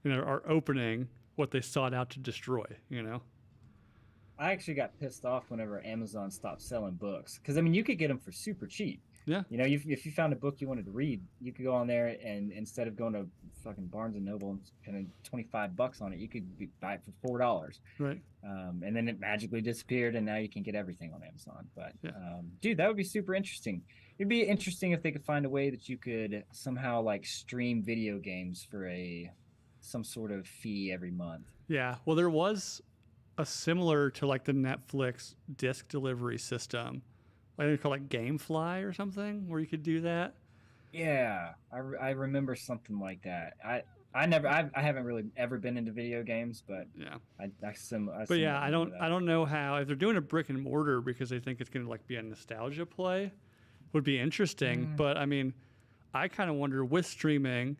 and are opening what they sought out to destroy, you know? I actually got pissed off whenever Amazon stopped selling books. Because, I mean, you could get them for super cheap. Yeah. You know, if you found a book you wanted to read, you could go on there and instead of going to fucking Barnes & Noble and spending $25 on it, you could buy it for $4. Right. And then it magically disappeared, and now you can get everything on Amazon. But, dude, that would be super interesting. It'd be interesting if they could find a way that you could somehow, like, stream video games for some sort of fee every month. Yeah. Well, there was a similar to, like, the Netflix disc delivery system. I think it's called, like, GameFly or something, where you could do that. Yeah, I remember something like that. I haven't really ever been into video games, but yeah, I don't know how if they're doing a brick and mortar because they think it's going to like be a nostalgia play would be interesting. But I mean, I kind of wonder with streaming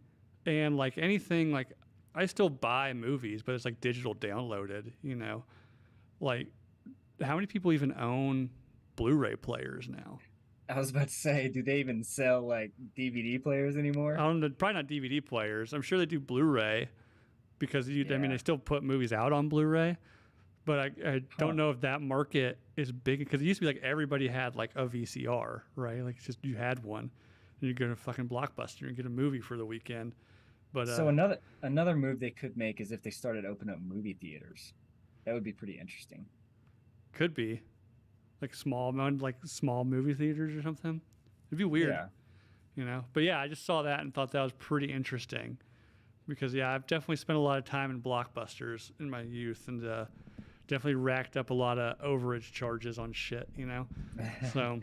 and like anything like I still buy movies, but it's like digital downloaded. You know, like how many people even own Blu-ray players now? I was about to say, do they even sell like DVD players anymore? I don't know, probably not DVD players. I'm sure they do Blu-ray because I mean, they still put movies out on Blu-ray, but I don't know if that market is big because it used to be like everybody had like a VCR, right? Like it's just you had one and you go to fucking Blockbuster and get a movie for the weekend. But so another move they could make is if they started opening up movie theaters. That would be pretty interesting. Could be. Like small movie theaters or something. It'd be weird, you know. But yeah, I just saw that and thought that was pretty interesting because I've definitely spent a lot of time in Blockbusters in my youth and definitely racked up a lot of overage charges on shit, you know. So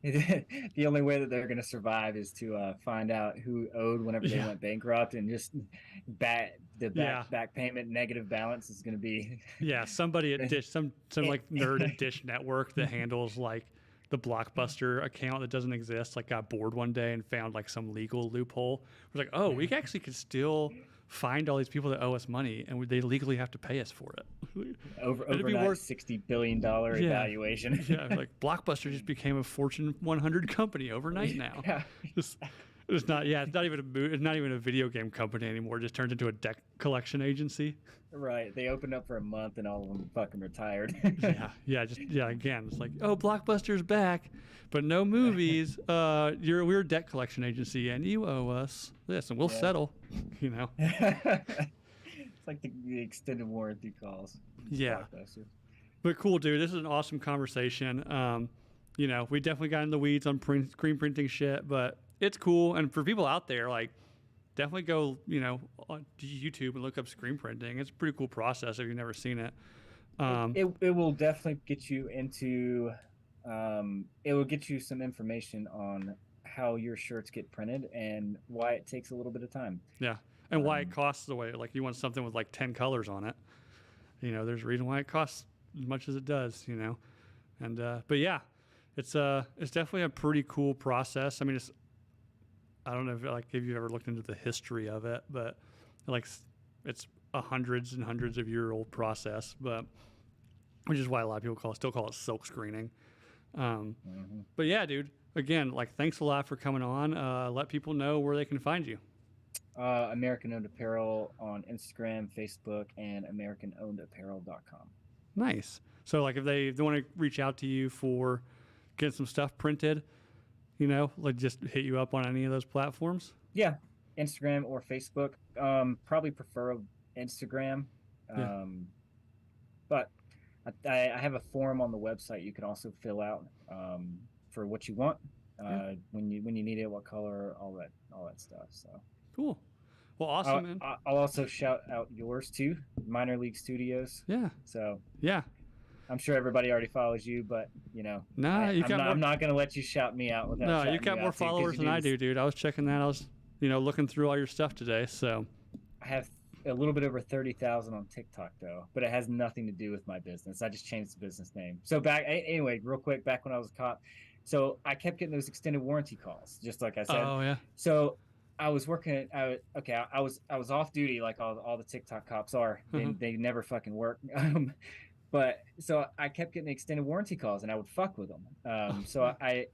the only way that they're going to survive is to find out who owed whenever they went bankrupt and just back payment negative balance is going to be somebody at Dish some like nerd at Dish Network that handles like the Blockbuster account that doesn't exist like got bored one day and found like some legal loophole. We're like, oh, we actually could still find all these people that owe us money and they legally have to pay us for it. Overnight $60 billion evaluation. Like Blockbuster just became a Fortune 100 company overnight now. It's not. Yeah, it's not even it's not even a video game company anymore. It just turned into a deck collection agency. Right. They opened up for a month and all of them fucking retired. Yeah. Again, it's like, oh, Blockbuster's back, but no movies. We're a debt collection agency, and you owe us this, and we'll settle. You know. It's like the extended warranty calls. Yeah. Blockbuster. But cool, dude. This is an awesome conversation. You know, we definitely got in the weeds on screen printing shit, but it's cool. And for people out there, like, definitely go, you know, on YouTube and look up screen printing. It's a pretty cool process if you've never seen it. It will definitely get you into. It will get you some information on how your shirts get printed and why it takes a little bit of time. Yeah, and why it costs the way. Like, you want something with like 10 colors on it. You know, there's a reason why it costs as much as it does. You know, and but yeah, it's definitely a pretty cool process. I mean, I don't know if you've ever looked into the history of it, but like it's a hundreds and hundreds of year old process, but which is why a lot of people still call it silk screening. But yeah, dude, again, like, thanks a lot for coming on. Let people know where they can find you. American Owned Apparel on Instagram, Facebook, and AmericanOwnedApparel.com. Nice. So like if they want to reach out to you for getting some stuff printed, you know, like just hit you up on any of those platforms? Yeah, Instagram or Facebook. Probably prefer Instagram. But I have a form on the website you can also fill out for what you want, when you need it, what color, all that stuff. So cool. Well, awesome, man. I'll also shout out yours too, Minor League Studios. Yeah. So yeah. I'm sure everybody already follows you, but you know, I'm not going to let you shout me out without. No, you got more followers than I do, dude. I was checking that. I was, you know, looking through all your stuff today. So I have a little bit over 30,000 on TikTok though, but it has nothing to do with my business. I just changed the business name. So anyway, real quick, back when I was a cop, so I kept getting those extended warranty calls, just like I said. Oh yeah. So I was working. I was off duty like all the TikTok cops are. They never fucking work. But so I kept getting extended warranty calls, and I would fuck with them. So I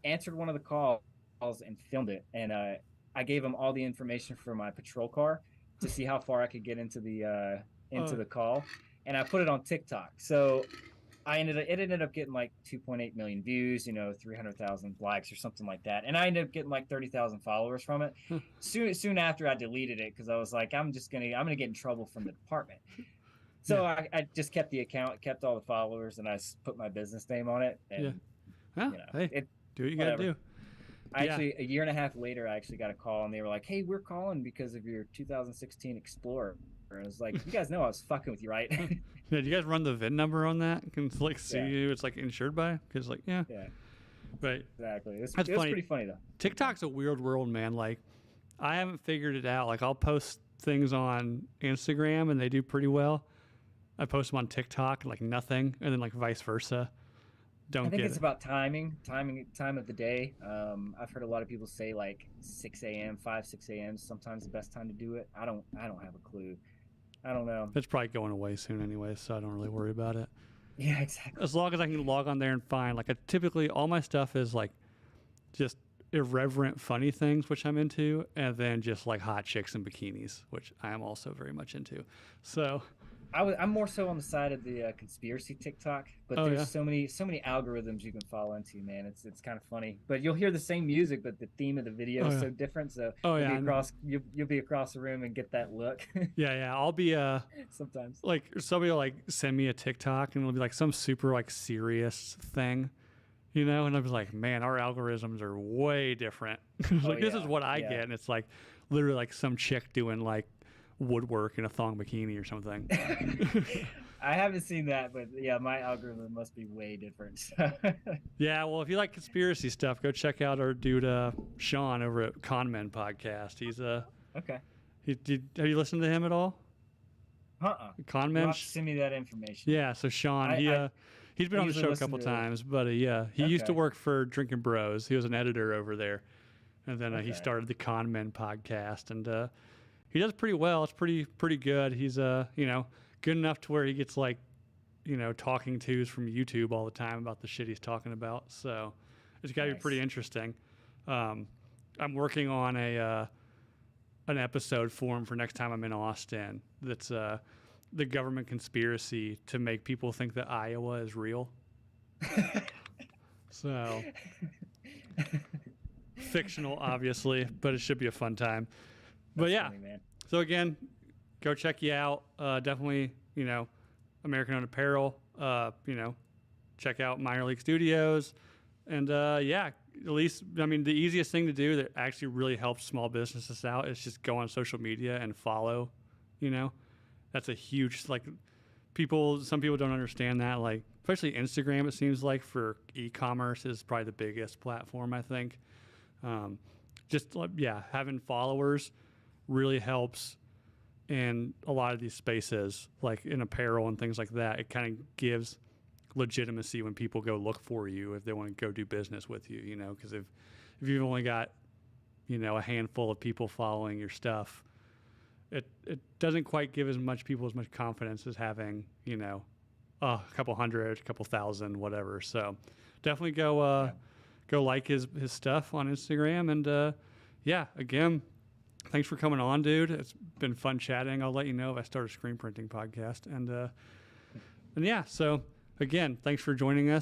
answered one of the calls and filmed it, and I gave them all the information for my patrol car to see how far I could get into the call, and I put it on TikTok. So it ended up getting like 2.8 million views, you know, 300,000 likes or something like that, and I ended up getting like 30,000 followers from it. Soon after, I deleted it because I was like, I'm gonna get in trouble from the department. So I just kept the account, kept all the followers, and I put my business name on it. And, well, hey, do what you gotta do. Actually, a year and a half later, I actually got a call, and they were like, "Hey, we're calling because of your 2016 Explorer." And I was like, "You guys know I was fucking with you, right?" Yeah, do you guys run the VIN number on that? You can like see who it's like insured by? Because like, yeah. Right. Exactly. It was funny. pretty funny though. TikTok's a weird world, man. Like, I haven't figured it out. Like, I'll post things on Instagram, and they do pretty well. I post them on TikTok, like nothing, and then like vice versa. I think it's about time of the day. I've heard a lot of people say like 6 a.m., 6 a.m. is sometimes the best time to do it. I don't have a clue. I don't know. It's probably going away soon anyway, so I don't really worry about it. Yeah, exactly. As long as I can log on there and find, like, typically all my stuff is like just irreverent, funny things, which I'm into, and then just like hot chicks in bikinis, which I am also very much into. So I'm more so on the side of the conspiracy TikTok, but there's so many algorithms you can fall into, man. It's kind of funny, but you'll hear the same music, but the theme of the video is so different. So you'll be across the room and get that look. I'll be sometimes like somebody will like send me a TikTok and it'll be like some super like serious thing, you know, and I was like, man, our algorithms are way different. This is what I get, and it's like literally like some chick doing like woodwork in a thong bikini or something. I haven't seen that, but yeah, my algorithm must be way different. Yeah, well, if you like conspiracy stuff, go check out our dude Sean over at Conmen Podcast. He's okay. Have you listened to him at all? Conmen. You'll have to send me that information. Yeah, so Sean, he's been on the show a couple times, but he used to work for Drinking Bros. He was an editor over there, and then he started the Conmen Podcast, and he does pretty well. It's pretty good. He's you know, good enough to where he gets like, you know, talking tos from YouTube all the time about the shit he's talking about. So it's got to be pretty interesting. I'm working on an episode for him for next time I'm in Austin. That's the government conspiracy to make people think that Iowa is real. So fictional, obviously, but it should be a fun time. But That's yeah, funny, man. so again, go check you out. Definitely, American Owned Apparel. Check out Minor League Studios. And yeah, at least, I mean, the easiest thing to do that actually really helps small businesses out is just go on social media and follow, That's a huge, like, some people don't understand that, like, especially Instagram, it seems like, for e-commerce is probably the biggest platform, I think. Just, having followers really helps in a lot of these spaces, like in apparel and things like that. It kind of gives legitimacy when people go look for you if they want to go do business with you, because if you've only got, a handful of people following your stuff, it doesn't quite give as much confidence as having, a couple hundred, a couple thousand, whatever. So definitely go like his stuff on Instagram. And again, thanks for coming on, dude. It's been fun chatting. I'll let you know if I start a screen printing podcast. And yeah, so again, thanks for joining us.